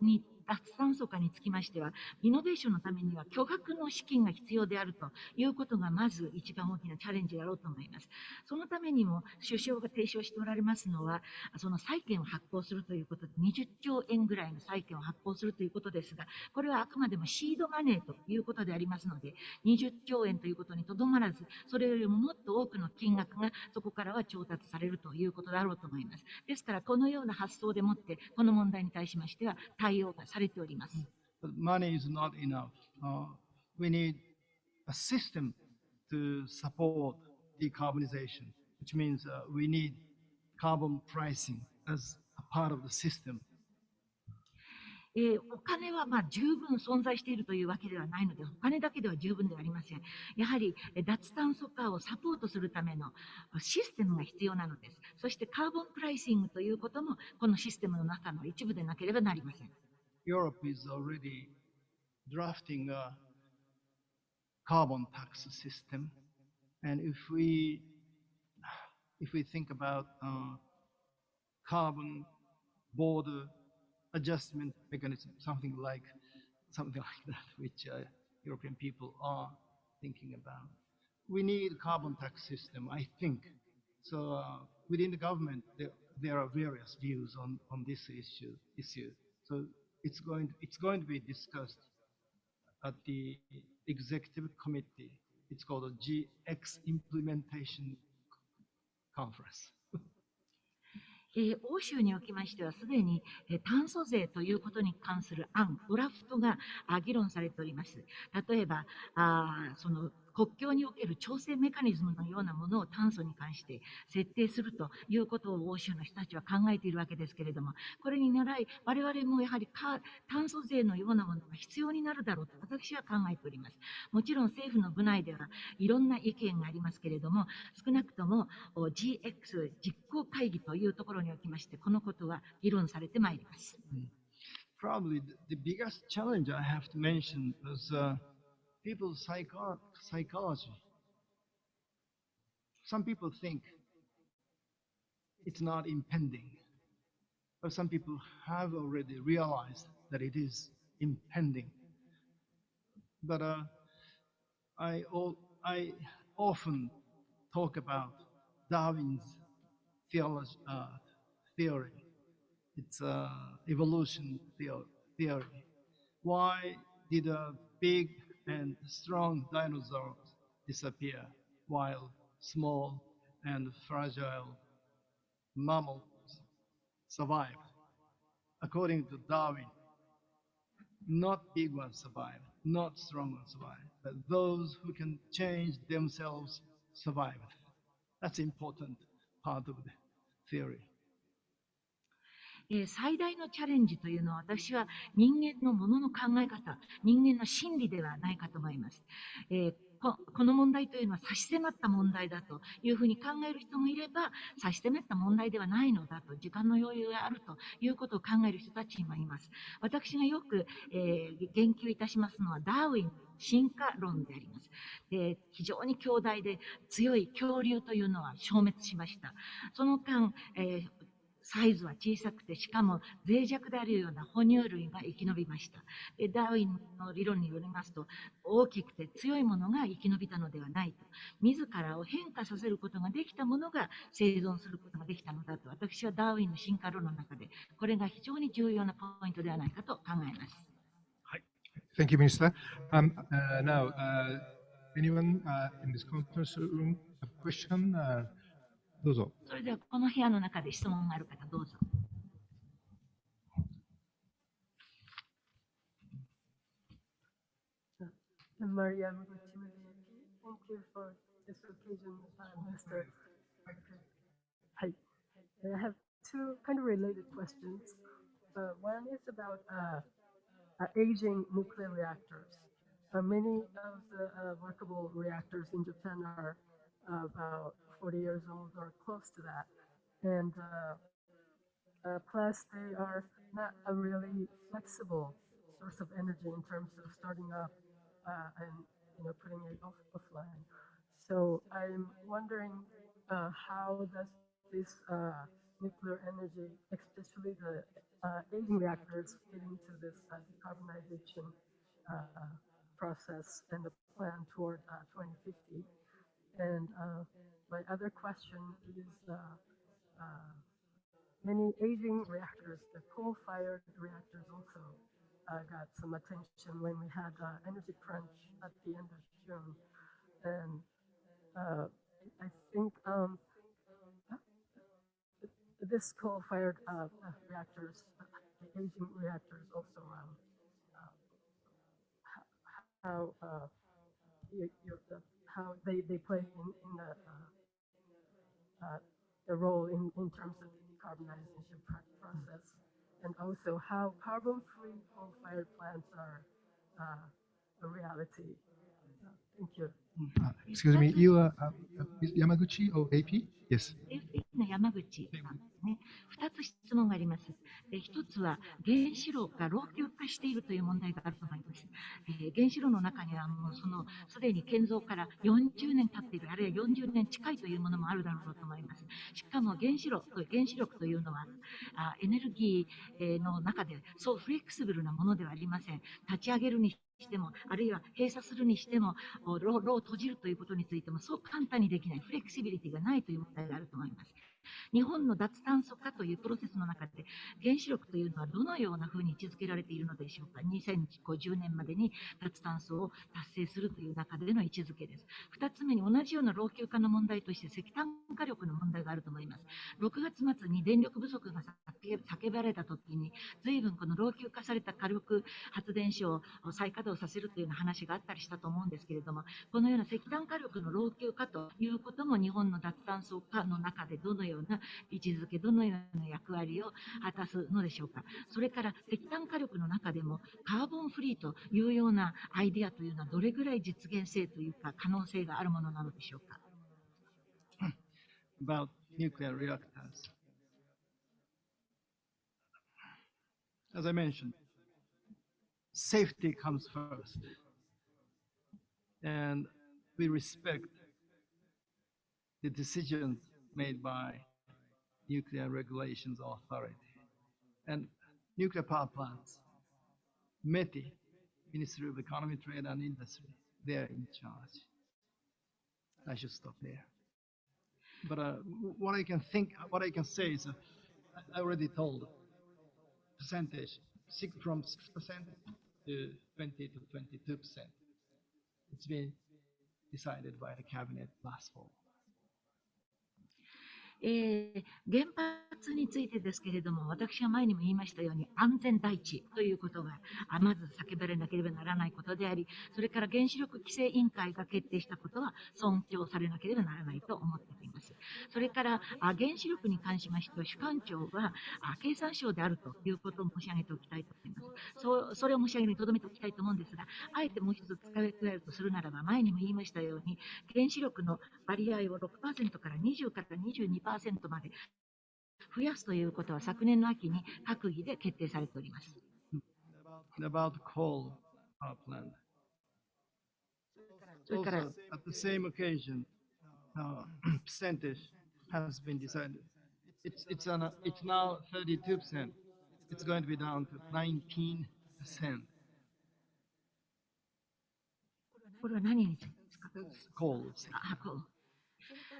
化につきましては、イノベーションのためには巨額の資金が必要であるということがまず一番大きなチャレンジだろうと思います。そのためにも首相が提唱しておられますのは、その債券を発行するということで、20兆円ぐらいの債券を発行するということですが、これはあくまでもシードマネーということでありますので、20兆円ということにとどまらず、それよりももっと多くの金額がそこからは調達されるということだろうと思います。ですから、このような発想でもって、この問題に対しましては対応がされております。But money is not enough. We need a system to support decarbonization, which means we need carbon pricing as a part of the system. お金は十分存在しているというわけではないので、お金だけでは十分ではありません。やはり脱炭素化をサポートするためのシステムが必要なのです。そしてカーボンプライシングということもこのシステムの中の一部でなければなりません。Europe is already drafting a carbon tax system, and if we think about carbon border adjustment mechanism, something like that, which European people are thinking about. We need a carbon tax system, I think. So within the government, there are various views on this issue. So it's going to be discussed at the executive committee. It's called a GX Implementation Conference. 欧州におきましては、すでに炭素税ということに関する案、ドラフトが議論されております。例えば、その国境における調整メカニズムのようなものを炭素に関して設定するということを欧州の人たちは考えているわけですけれども、これに倣い、我々もやはり炭素税のようなものが必要になるだろうと私は考えております。もちろん政府の部内ではいろんな意見がありますけれども、少なくとも GX 実行会議というところにおきまして、このことは議論されてまいります。Probably the biggest challenge I have to mention is people's psychology. Some people think it's not impending, but some people have already realized that it is impending. But I often talk about Darwin's theory. It's evolution theory. Why did big and strong dinosaurs disappear while small and fragile mammals survived? According to Darwin, not big ones survive, not strong ones survive, but those who can change themselves survive. That's an important part of the theory. 最大のチャレンジというのは、私は人間のものの考え方、人間の心理ではないかと思います。この問題というのは差し迫った問題だというふうに考える人もいれば、差し迫った問題ではないのだと、時間の余裕があるということを考える人たちもいます。私がよく、言及いたしますのはダーウィンの進化論であります。非常に強大で強い恐竜というのは消滅しました。その間、サイズは小さくて、しかも脆弱であるような哺乳類が生き延びました。ダーウィンの理論によりますと、大きくて強いものが生き延びたのではないと。自らを変化させることができたものが生存することができたのだと、私はダーウィンの進化論の中で、これが非常に重要なポイントではないかと考えます。はい。Thank you, Minister. Now, anyone in this conference room have a question? どうぞ。それではこの部屋の中で質問がある方、どうぞ。YAMAGUCHI. Thank you for this occasion, Minister. Hi. I have two kind of related questions. One is about aging nuclear reactors. Many of the workable reactors in Japan are about 40 years old or close to that. And plus, they are not a really flexible source of energy in terms of starting up and putting it offline. So I'm wondering how does this nuclear energy, especially the aging reactors, fit into this decarbonization process and the plan toward 2050. And my other question is many aging reactors, the coal-fired reactors also got some attention when we had energy crunch at the end of June. And I think this coal-fired reactors, the aging reactors also, how they play in the role in terms of the decarbonization process, and also how carbon-free coal-fired plants are a reality. Thank you. Excuse me, you are Yamaguchi or AP? Yes. FP の山口さんですね。2つ質問があります。1つは原子炉が老朽化しているという問題があると思います。原子炉の中にはもうすでに建造から40年経っている、あるいは40年近いというものもあるだろうと思います。しかも原子力というのはエネルギーの中でそうフレキシブルなものではありません。立ち上げるにしても、あるいは閉鎖するにしても、炉を閉じるということについてもそう簡単にできない、フレキシビリティがないという問題があると思います。日本の脱炭素化というプロセスの中で原子力というのはどのようなふうに位置づけられているのでしょうか。2050年までに脱炭素を達成するという中での位置づけです。2つ目に同じような老朽化の問題として石炭火力の問題があると思います。6月末に電力不足が叫ばれたときに随分この老朽化された火力発電所を再稼働させるというような話があったりしたと思うんですけれども、このような石炭火力の老朽化ということも日本の脱炭素化の中でどのような位置づけ、どのような役割を果たすのでしょうか。それから石炭火力の中でもカーボンフリーというようなアイデアというのはどれぐらい実現性というか可能性があるものなのでしょうか。About nuclear reactors. As I mentioned, safety comes first, and we respect the decisions made by nuclear regulations authority. And nuclear power plants, METI, Ministry of Economy, Trade and Industry, they're in charge. I should stop there. But what I can say is, I already told percentage, from 6% to 20 to 22%. It's been decided by the cabinet last fall. 原発についてですけれども、私は前にも言いましたように安全第一ということがまず叫ばれなければならないことであり、それから原子力規制委員会が決定したことは尊重されなければならないと思っています。それから原子力に関しましては主管庁は経産省であるということを申し上げておきたいと思います。それを申し上げにとどめておきたいと思うんですが、あえてもう一つ付け加えるとするならば、前にも言いましたように原子力の割合を 6% から20から 22% まで増やすということは昨年の秋に閣議で決定されております。About coal power plant. Also, at the same occasion, percentage has been decided. It's now 32%. It's going to be down to 19%. これは何についてですか。Coal.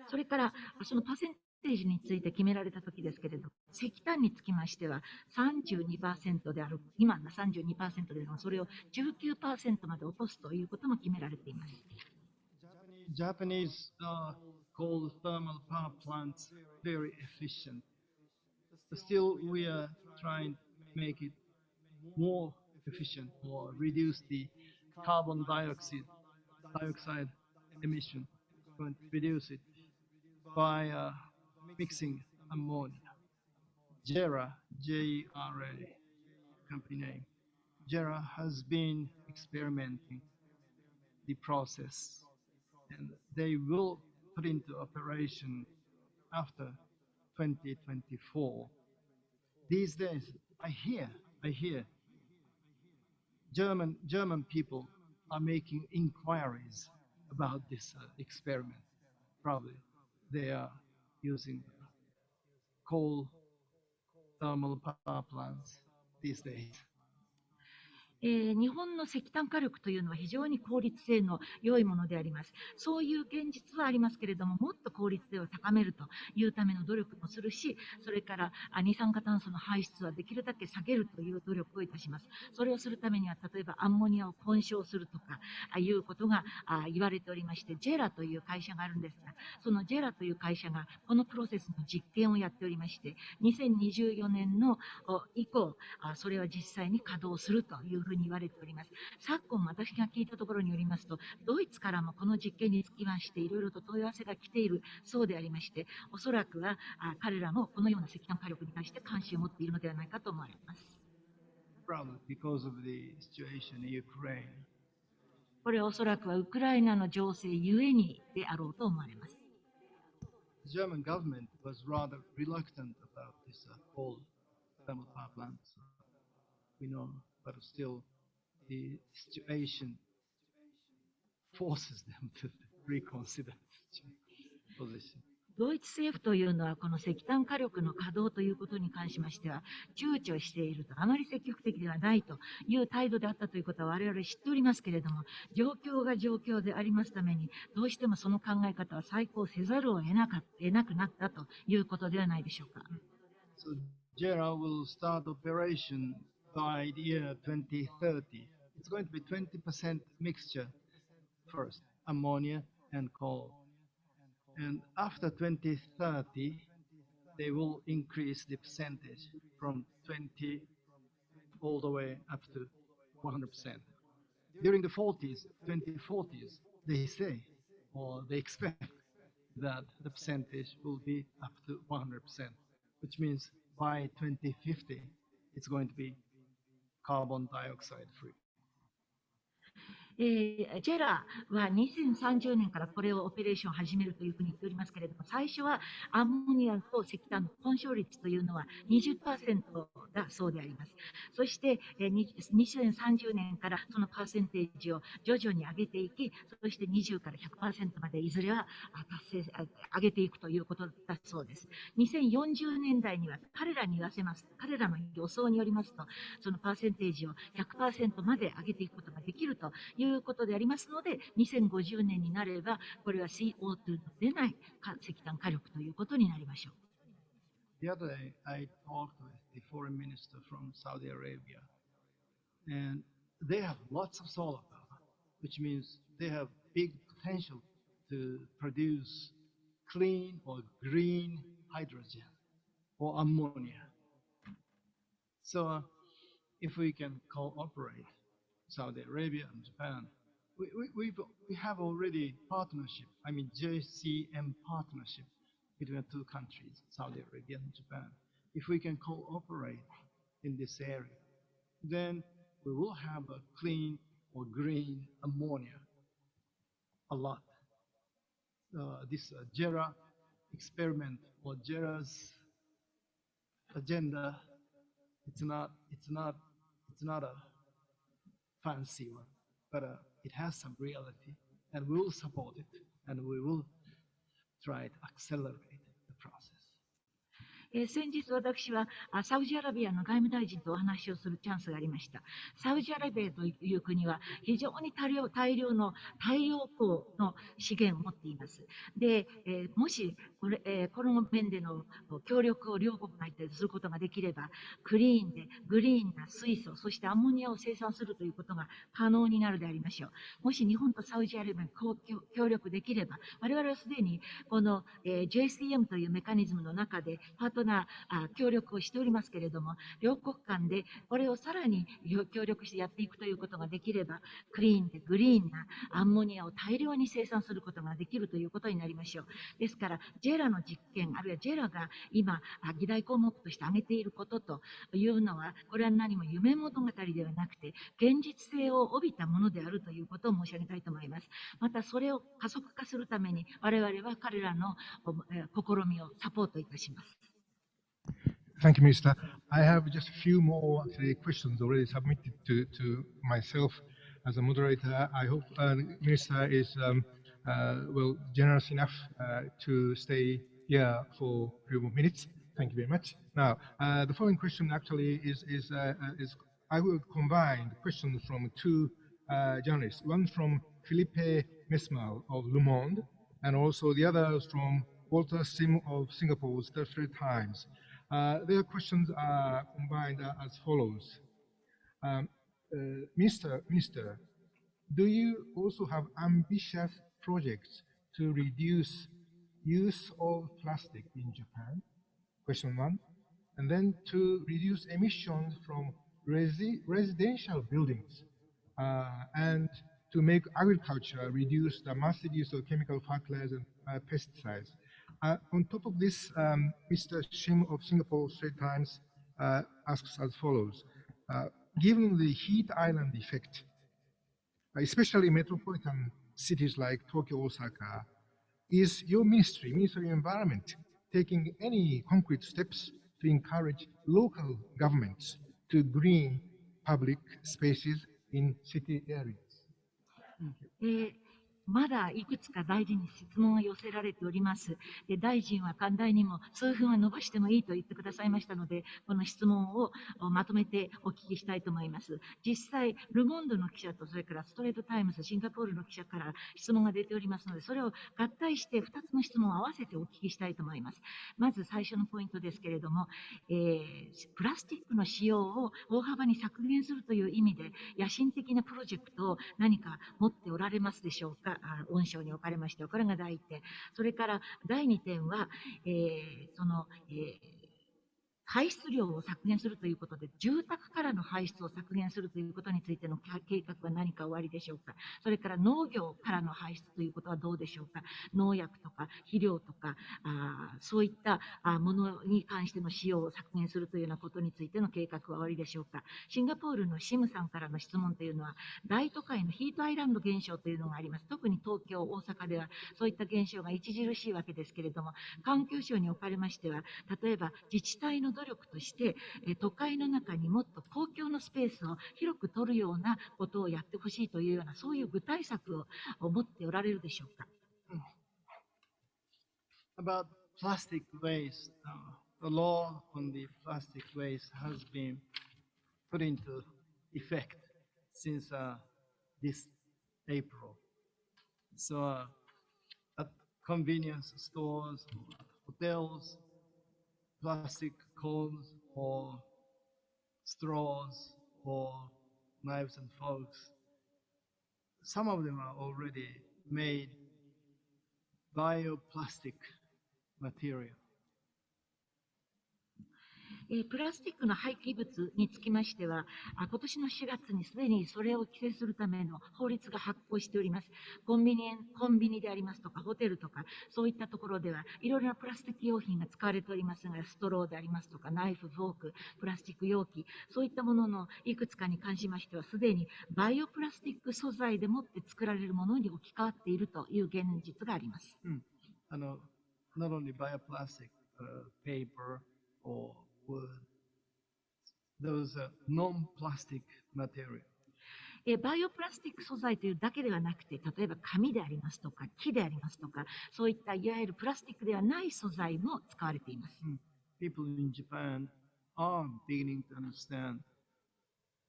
それからそのパーセンテージについて決められたときですけれど、石炭につきましては 32% である、今の 32% でのそれを 19% まで落とすということも決められています。Japanese coal thermal power plants very efficient. Still, we are trying to make it more efficient or reduce the carbon dioxide emission. Going to reduce it by mixing ammonia. JERA, J-E-R-A, company name, JERA has been experimenting the process, and they will put into operation after 2024. These days, I hear German people are making inquiries about this experiment. Probably they are using coal thermal power plants these days. 日本の石炭火力というのは非常に効率性の良いものであります。そういう現実はありますけれども、もっと効率性を高めるというための努力もするし、それから二酸化炭素の排出はできるだけ下げるという努力をいたします。それをするためには、例えばアンモニアを混焼するとかいうことが言われておりまして、JERA という会社があるんですが、その JERA という会社がこのプロセスの実験をやっておりまして、2024年の以降、それは実際に稼働するというふうに言われております。昨今、私が聞いたところによりますと、ドイツからもこの実験につきまして、いろいろと問い合わせが来ているそうでありまして、おそらくは彼らもこのような石炭火力に対して関心を持っているのではないかと思われます。Probably because of the situation in Ukraine. これはおそらくはウクライナの情勢ゆえにであろうと思われます。The German government was rather reluctant about this coal thermal power plants. We know, but still the situation forces them to reconsider the position. ドイツ政府というのはこの石炭火力の稼働ということに関しましては躊躇していると、あまり積極的ではないという態度であったということは我々知っておりますけれども、状況が状況でありますために、どうしてもその考え方は再考せざるを得なくなったということではないでしょうか。So JERA will start operation by the year 2030. It's going to be 20% mixture first, ammonia and coal. And after 2030, they will increase the percentage from 20 all the way up to 100%. During the 2040s, they say, or they expect that the percentage will be up to 100%, which means by 2050, it's going to be carbon dioxide free. JERA は2030年からこれをオペレーションを始めるというふうに言っておりますけれども、最初はアンモニアと石炭の混焼率というのは 20% だそうであります。そして2030年からそのパーセンテージを徐々に上げていき、そして20から 100% までいずれは上げていくということだそうです。2040年代には彼らの予想によりますと、そのパーセンテージを 100% まで上げていくことができるということでありますので、2050年になれば、これは CO2 の出ない石炭火力ということになりましょう。The other day, I talked with the foreign minister from Saudi Arabia, and they have lots of solar power, which means they have big potential to produce clean or green hydrogen or ammonia. So if we can cooperate, Saudi Arabia and Japan, we have already partnership, I mean JCM partnership between the two countries, Saudi Arabia and Japan. If we can cooperate in this area, then we will have a clean or green ammonia a lot. This JERA experiment or JERA's agenda, it's not a fancy one, but it has some reality, and we will support it, and we will try to accelerate the process. 先日私はサウジアラビアの外務大臣とお話をするチャンスがありました。サウジアラビアという国は非常に大量の太陽光の資源を持っています。で、もしこの面での協力を両国がすることができれば、クリーンでグリーンな水素、そしてアンモニアを生産するということが可能になるでありましょう。もし日本とサウジアラビアが協力できれば、我々はすでにこのJCM というメカニズムの中でパートな協力をしておりますけれども、両国間でこれをさらに協力してやっていくということができれば、クリーンでグリーンなアンモニアを大量に生産することができるということになりましょう。ですから、JERA の実験、あるいは JERA が今、議題項目として挙げていることというのは、これは何も夢物語ではなくて、現実性を帯びたものであるということを申し上げたいと思います。また、それを加速化するために、我々は彼らの試みをサポートいたします。Thank you, Minister. I have just a few more questions already submitted to myself as a moderator. I hope the Minister is well generous enough to stay here for a few more minutes. Thank you very much. Now, the following question actually is I will combine the questions from two journalists. One from Philippe Mesmal of Le Monde, and also the other from Walter Sim of Singapore's The Straits Times. Their questions are combined as follows. Minister, do you also have ambitious projects to reduce use of plastic in Japan? Question one. And then to reduce emissions from residential buildings and to make agriculture reduce the massive use of chemical fertilizers and pesticides. On top of this, Mr. Shim of Singapore Straits Times asks as follows. Given the heat island effect, especially metropolitan cities like Tokyo, Osaka, is your Ministry of Environment, taking any concrete steps to encourage local governments to green public spaces in city areas? まだいくつか大臣に質問が寄せられております。で、大臣は寛大にも数分は伸ばしてもいいと言ってくださいましたので、この質問をまとめてお聞きしたいと思います。実際、ルモンドの記者とそれからストレートタイムズ、シンガポールの記者から質問が出ておりますので、それを合体して2つの質問を合わせてお聞きしたいと思います。まず最初のポイントですけれども、プラスチックの使用を大幅に削減するという意味で、野心的なプロジェクトを何か持っておられますでしょうか。御章におかれまして、これが第1点。それから第2点は、排出量を削減するということで、住宅からの排出を削減するということについての計画は何かおありでしょうか。それから農業からの排出ということはどうでしょうか。農薬とか肥料とか、そういったものに関しての使用を削減するというようなことについての計画はおありでしょうか。シンガポールのシムさんからの質問というのは、大都会のヒートアイランド現象というのがあります。特に東京、大阪ではそういった現象が著しいわけですけれども、環境省におかれましては、例えば自治体の努力として、都会の中にもっと公共のスペースを広く取るようなことをやってほしいというような、そういう具体策を持っておられるでしょうか。About plastic waste, the law on the plastic waste has been put into effect since this April. So at convenience stores, hotels, plastic cones or straws or knives and forks, some of them are already made bioplastic material. プラスチックの廃棄物につきましては、今年の4月にすでにそれを規制するための法律が発効しております。コンビニでありますとか、ホテルとか、そういったところでは、いろいろなプラスチック用品が使われておりますが、ストローでありますとか、ナイフ、フォーク、プラスチック容器、そういったもののいくつかに関しましては、すでにバイオプラスチック素材でもって作られるものに置き換わっているという現実があります。Not only bioplastic, paper or wood, those are non-plastic material. バイオプラスティック素材というだけではなくて、例えば紙でありますとか、木でありますとか、そういったいわゆるプラスティックではない素材も使われています。People in Japan are beginning to understand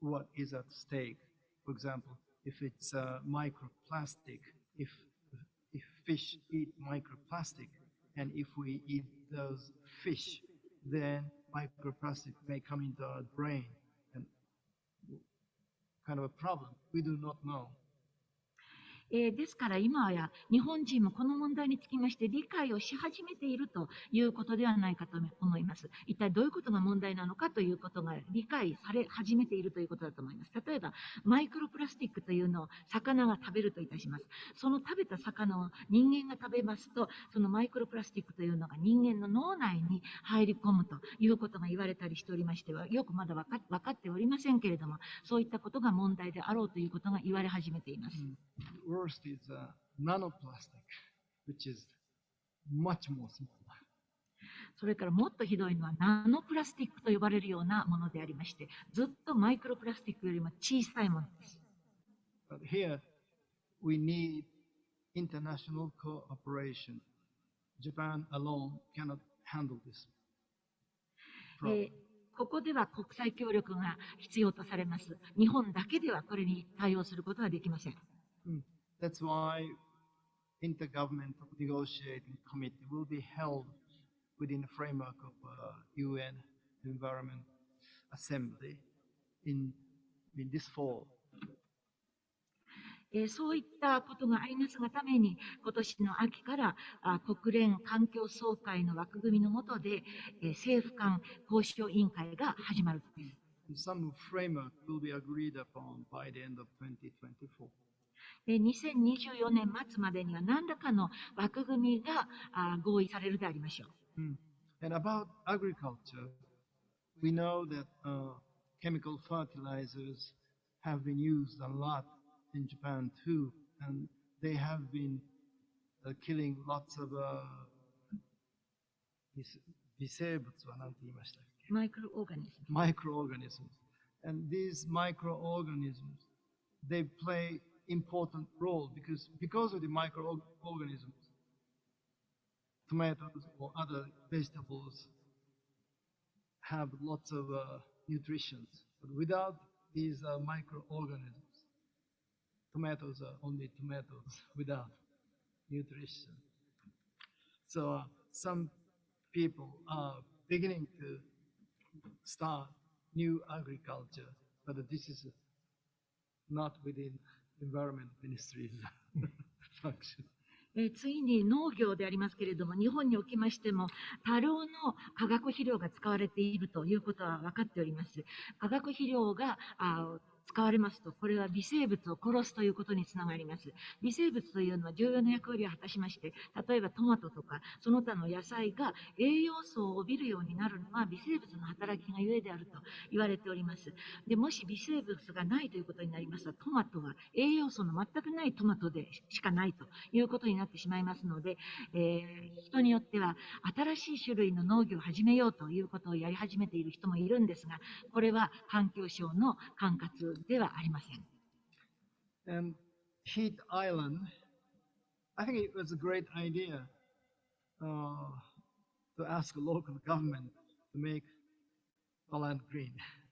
what is at stake. For example, if it's microplastic, if fish eat microplastic, and if we eat those fish, then microplastic may come into our brain, and kind of a problem. We do not know. ですから今や日本人もこの問題につきまして理解をし始めているということではないかと思います。一体どういうことが問題なのかということが理解され始めているということだと思います。例えば、マイクロプラスチックというのを魚が食べるといたします。その食べた魚を人間が食べますと、そのマイクロプラスチックというのが人間の脳内に入り込むということが言われたりしておりましては、よくまだ分かっておりませんけれども、そういったことが問題であろうということが言われ始めています。Worst is nanoplastic, which is much more small. それからもっとひどいのはナノプラスティックと呼ばれるようなものでありまして、ずっとマイクロプラスティックよりも小さいものです。But here we need international cooperation. Japan alone cannot handle this. ここでは国際協力が必要とされます。日本だけではこれに対応することはできません。That's why intergovernmental negotiating committee will be held within the framework of UN Environment Assembly in this fall. そういったことがありますがために、今年の秋から国連環境総会の枠組みの下で、政府間交渉委員会が始まるとです。Some framework will be agreed upon by the end of 2024. 2024年末までには何らかの枠組みが合意されるでありましょう。And about agriculture, we know that chemical fertilizers have been used a lot in Japan too, and they have been killing lots of 微生物は何て言いましたっけ？マイクロオーガニズム。Microorganisms. And these microorganisms, they play important role because of the microorganisms, tomatoes or other vegetables have lots of nutrition. But without these microorganisms, tomatoes are only tomatoes without nutrition. So some people are beginning to start new agriculture, but this is not within Environment Ministry's function. 次に農業でありますけれども、日本におきましても多量の化学肥料が使われているということは分かっております。化学肥料が使われますと、これは微生物を殺すということにつながります。微生物というのは重要な役割を果たしまして、例えばトマトとかその他の野菜が栄養素を帯びるようになるのは微生物の働きがゆえであると言われております。でもし微生物がないということになりますと、トマトは栄養素の全くないトマトでしかないということになってしまいますので、人によっては新しい種類の農業を始めようということをやり始めている人もいるんですが、これは環境省の管轄ではありません。And heat island, I think it was a great idea to ask a local government to make the land green.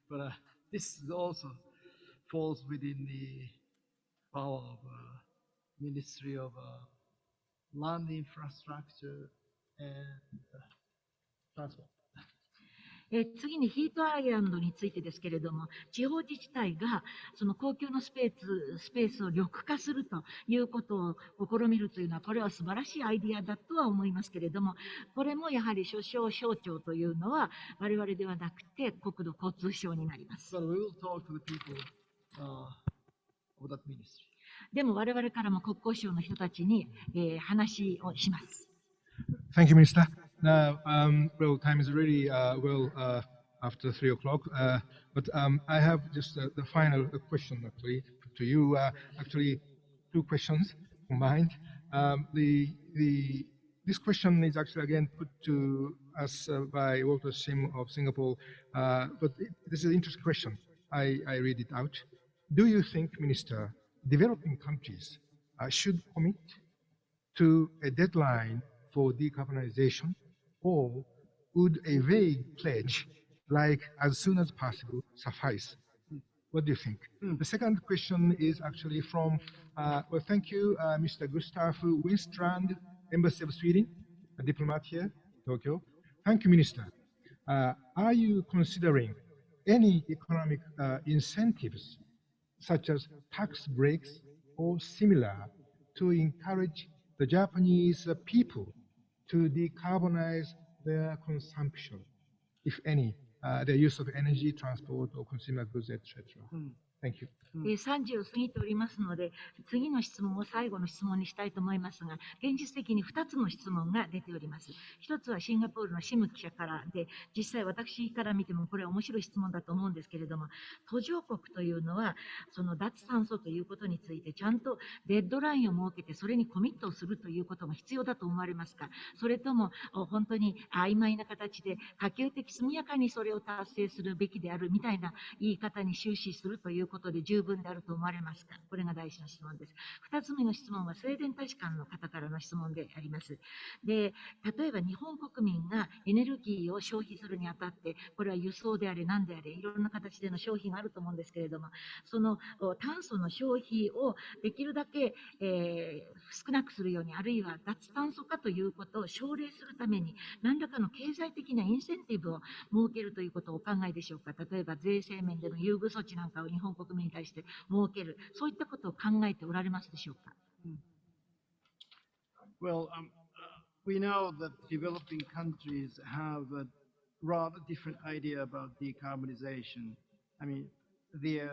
But this also falls within the power of Ministry of Land Infrastructure and Transport. 次にヒートアイランドについてですけれども、地方自治体がその公共のスペースを緑化するということを試みるというのは、これは素晴らしいアイディアだとは思いますけれども、これもやはり所掌省庁というのは我々ではなくて国土交通省になります。So we will talk to the people of that ministry. でも我々からも国交省の人たちに、話をします。Thank you, Minister. Now, well, time is already after 3 o'clock, but I have just the final question actually to you. Actually, two questions combined. This question is actually again put to us by Walter Sim of Singapore, but this is an interesting question. I read it out. Do you think, Minister, developing countries should commit to a deadline for decarbonization, or would a vague pledge like as soon as possible suffice? What do you think? The second question is actually from, well, thank you, Mr. Gustav Winstrand, Embassy of Sweden, a diplomat here, Tokyo. Thank you, Minister. Are you considering any economic incentives, such as tax breaks or similar, to encourage the Japanese people to decarbonize their consumption, if any, their use of energy, transport, or consumer goods, etc. Thank you. 3時を過ぎておりますので、次の質問を最後の質問にしたいと思いますが、現実的に2つの質問が出ております。1つはシンガポールのシム記者からで、実際私から見てもこれは面白い質問だと思うんですけれども、途上国というのは、その脱炭素ということについてちゃんとデッドラインを設けて、それにコミットをするということが必要だと思われますか？それとも本当に曖昧な形で可及的速やかにそれを達成するべきであるみたいな言い方に終始するということで十分であると思われますか？これが第一の質問です。2つ目の質問はスウェーデン大使館の方からの質問であります。で、例えば日本国民がエネルギーを消費するにあたって、これは輸送であれ何であれ、いろんな形での消費があると思うんですけれども、その炭素の消費をできるだけ、少なくするように、あるいは脱炭素化ということを奨励するために、何らかの経済的なインセンティブを設けるということをお考えでしょうか？例えば税制面での優遇措置なんかを日本国民に対して設ける、そういったことを考えておられますでしょうか？ Well, we know that developing countries have a rather different idea about decarbonization. I mean, their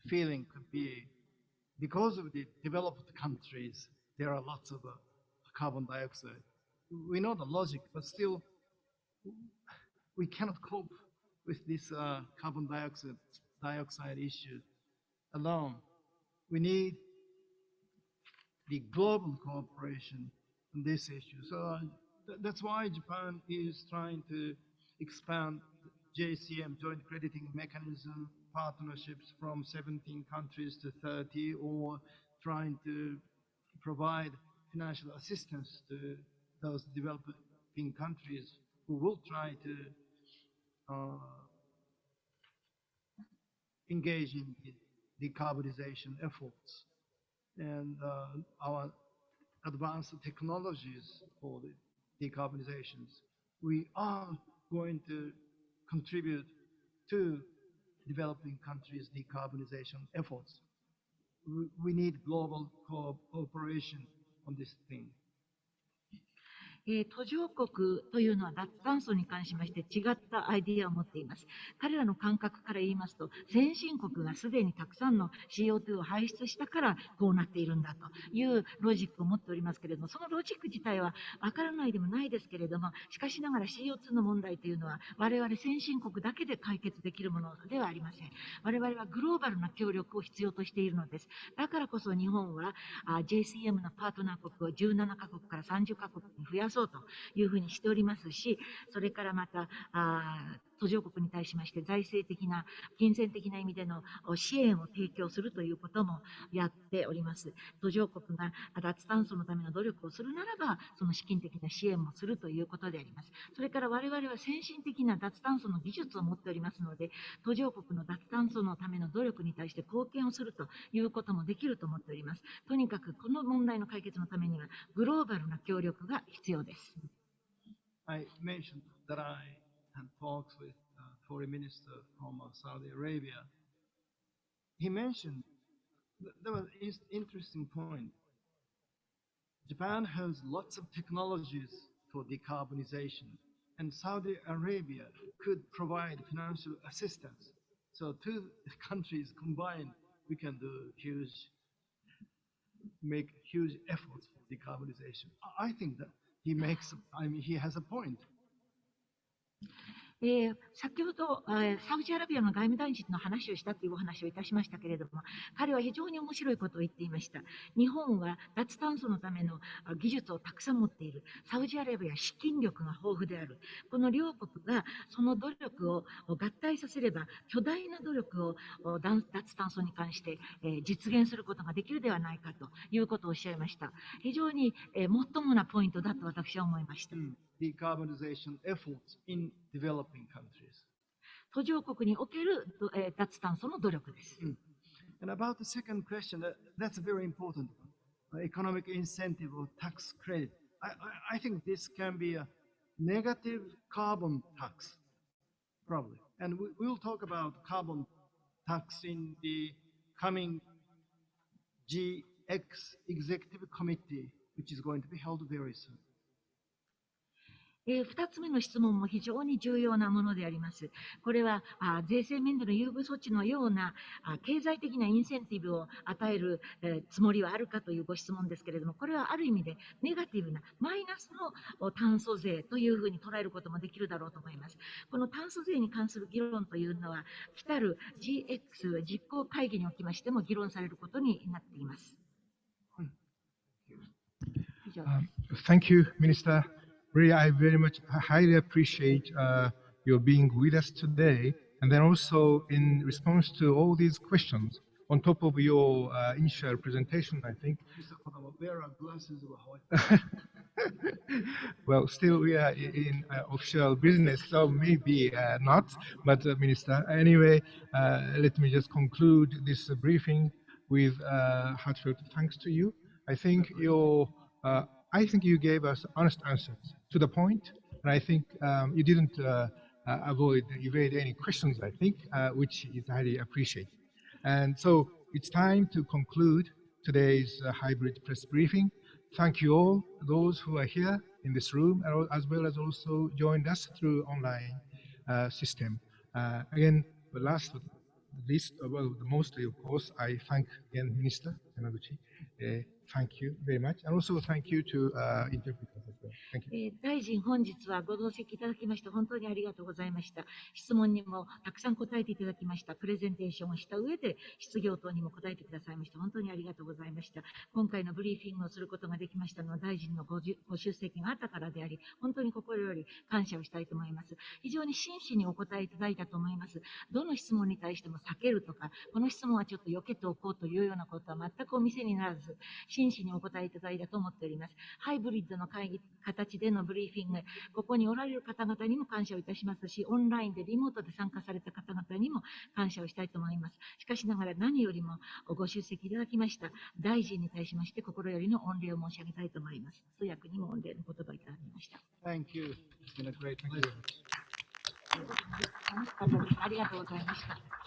feeling could be because of the developed countries, there are lots of carbon dioxide. We know the logic, but still, we cannot cope with this carbon dioxide issue alone. We need the global cooperation on this issue. So that's why Japan is trying to expand JCM, joint crediting mechanism, partnerships from 17 countries to 30, or trying to provide financial assistance to those developing countries who will try to engage in decarbonization efforts. And our advanced technologies for the decarbonizations, we are going to contribute to developing countries' decarbonization efforts. We need global cooperation on this thing. 途上国というのは脱炭素に関しまして違ったアイディアを持っています。彼らの感覚から言いますと、先進国がすでにたくさんの CO2 を排出したからこうなっているんだというロジックを持っておりますけれども、そのロジック自体はわからないでもないですけれども、しかしながら CO2 の問題というのは我々先進国だけで解決できるものではありません。我々はグローバルな協力を必要としているのです。だからこそ日本はJCM のパートナー国を17カ国から30カ国に増やそうというふうにしておりますし、それからまた途上国に対しまして財政的な金銭的な意味での支援を提供するということもやっております。途上国が脱炭素のための努力をするならば、その資金的な支援もするということであります。それから我々は先進的な脱炭素の技術を持っておりますので、途上国の脱炭素のための努力に対して貢献をするということもできると思っております。とにかくこの問題の解決のためにはグローバルな協力が必要です。I mentioned that I had talks with foreign minister from Saudi Arabia. He mentioned there was an interesting point. Japan has lots of technologies for decarbonization, and Saudi Arabia could provide financial assistance. So two countries combined, we can make huge efforts for decarbonization. I think that he has a point. 先ほど、サウジアラビアの外務大臣の話をしたというお話をいたしましたけれども、彼は非常に面白いことを言っていました。日本は脱炭素のための技術をたくさん持っている。サウジアラビアは資金力が豊富である。この両国がその努力を合体させれば、巨大な努力を脱炭素に関して、実現することができるではないかということをおっしゃいました。非常に、もっともなポイントだと私は思いました。Decarbonization efforts in developing countries. 途上国における、脱炭素の努力です。And about the second question, that's very important. Economic incentive or tax credit. I think this can be a negative carbon tax, probably. And we'll talk about carbon tax in the coming Executive Committee, which is going to be held very soon. 2つ目の質問も非常に重要なものであります。これは税制面での優遇措置のような経済的なインセンティブを与えるつもりはあるかというご質問ですけれども、これはある意味でネガティブなマイナスの炭素税というふうに捉えることもできるだろうと思います。この炭素税に関する議論というのは、来たる GX 実行会議におきましても議論されることになっています。以上です。Thank you, Minister. Really, I very much highly appreciate your being with us today, and then also in response to all these questions, on top of your initial presentation, I think. Well, still we are in official business, so maybe not, but Minister, anyway, let me just conclude this briefing with heartfelt thanks to you. I think you gave us honest answers to the point, and I think you didn't evade any questions, I think, which is highly appreciated. And so it's time to conclude today's hybrid press briefing. Thank you all, those who are here in this room, as well as also joined us through online system. Again, the last but least, well, mostly, of course, I thank again Minister Yamaguchi. Thank you very much. And also thank you to interpreters as well. Thank you. 大臣、本日はご同席いただきまして本当にありがとうございました。質問にもたくさん答えていただきました。プレゼンテーションをした上で質疑応答にも答えてくださいまして本当にありがとうございました。今回のブリーフィングをすることができましたのは大臣のご出席があったからであり、本当に心より感謝をしたいと思います。非常に真摯にお答えいただいたと思います。どの質問に対しても避けるとか、この質問はちょっと避けておこうというようなことは全くお見せにならず、真摯にお答えいただいたと思っております。ハイブリッドの形でのブリーフィング、ここにおられる方々にも感謝をいたしますし、オンラインでリモートで参加された方々にも感謝をしたいと思います。しかしながら何よりもご出席いただきました大臣に対しまして心よりの御礼を申し上げたいと思います。通訳にも御礼の言葉をいただきました。Thank you. It's been a great pleasure. ありがとうございました。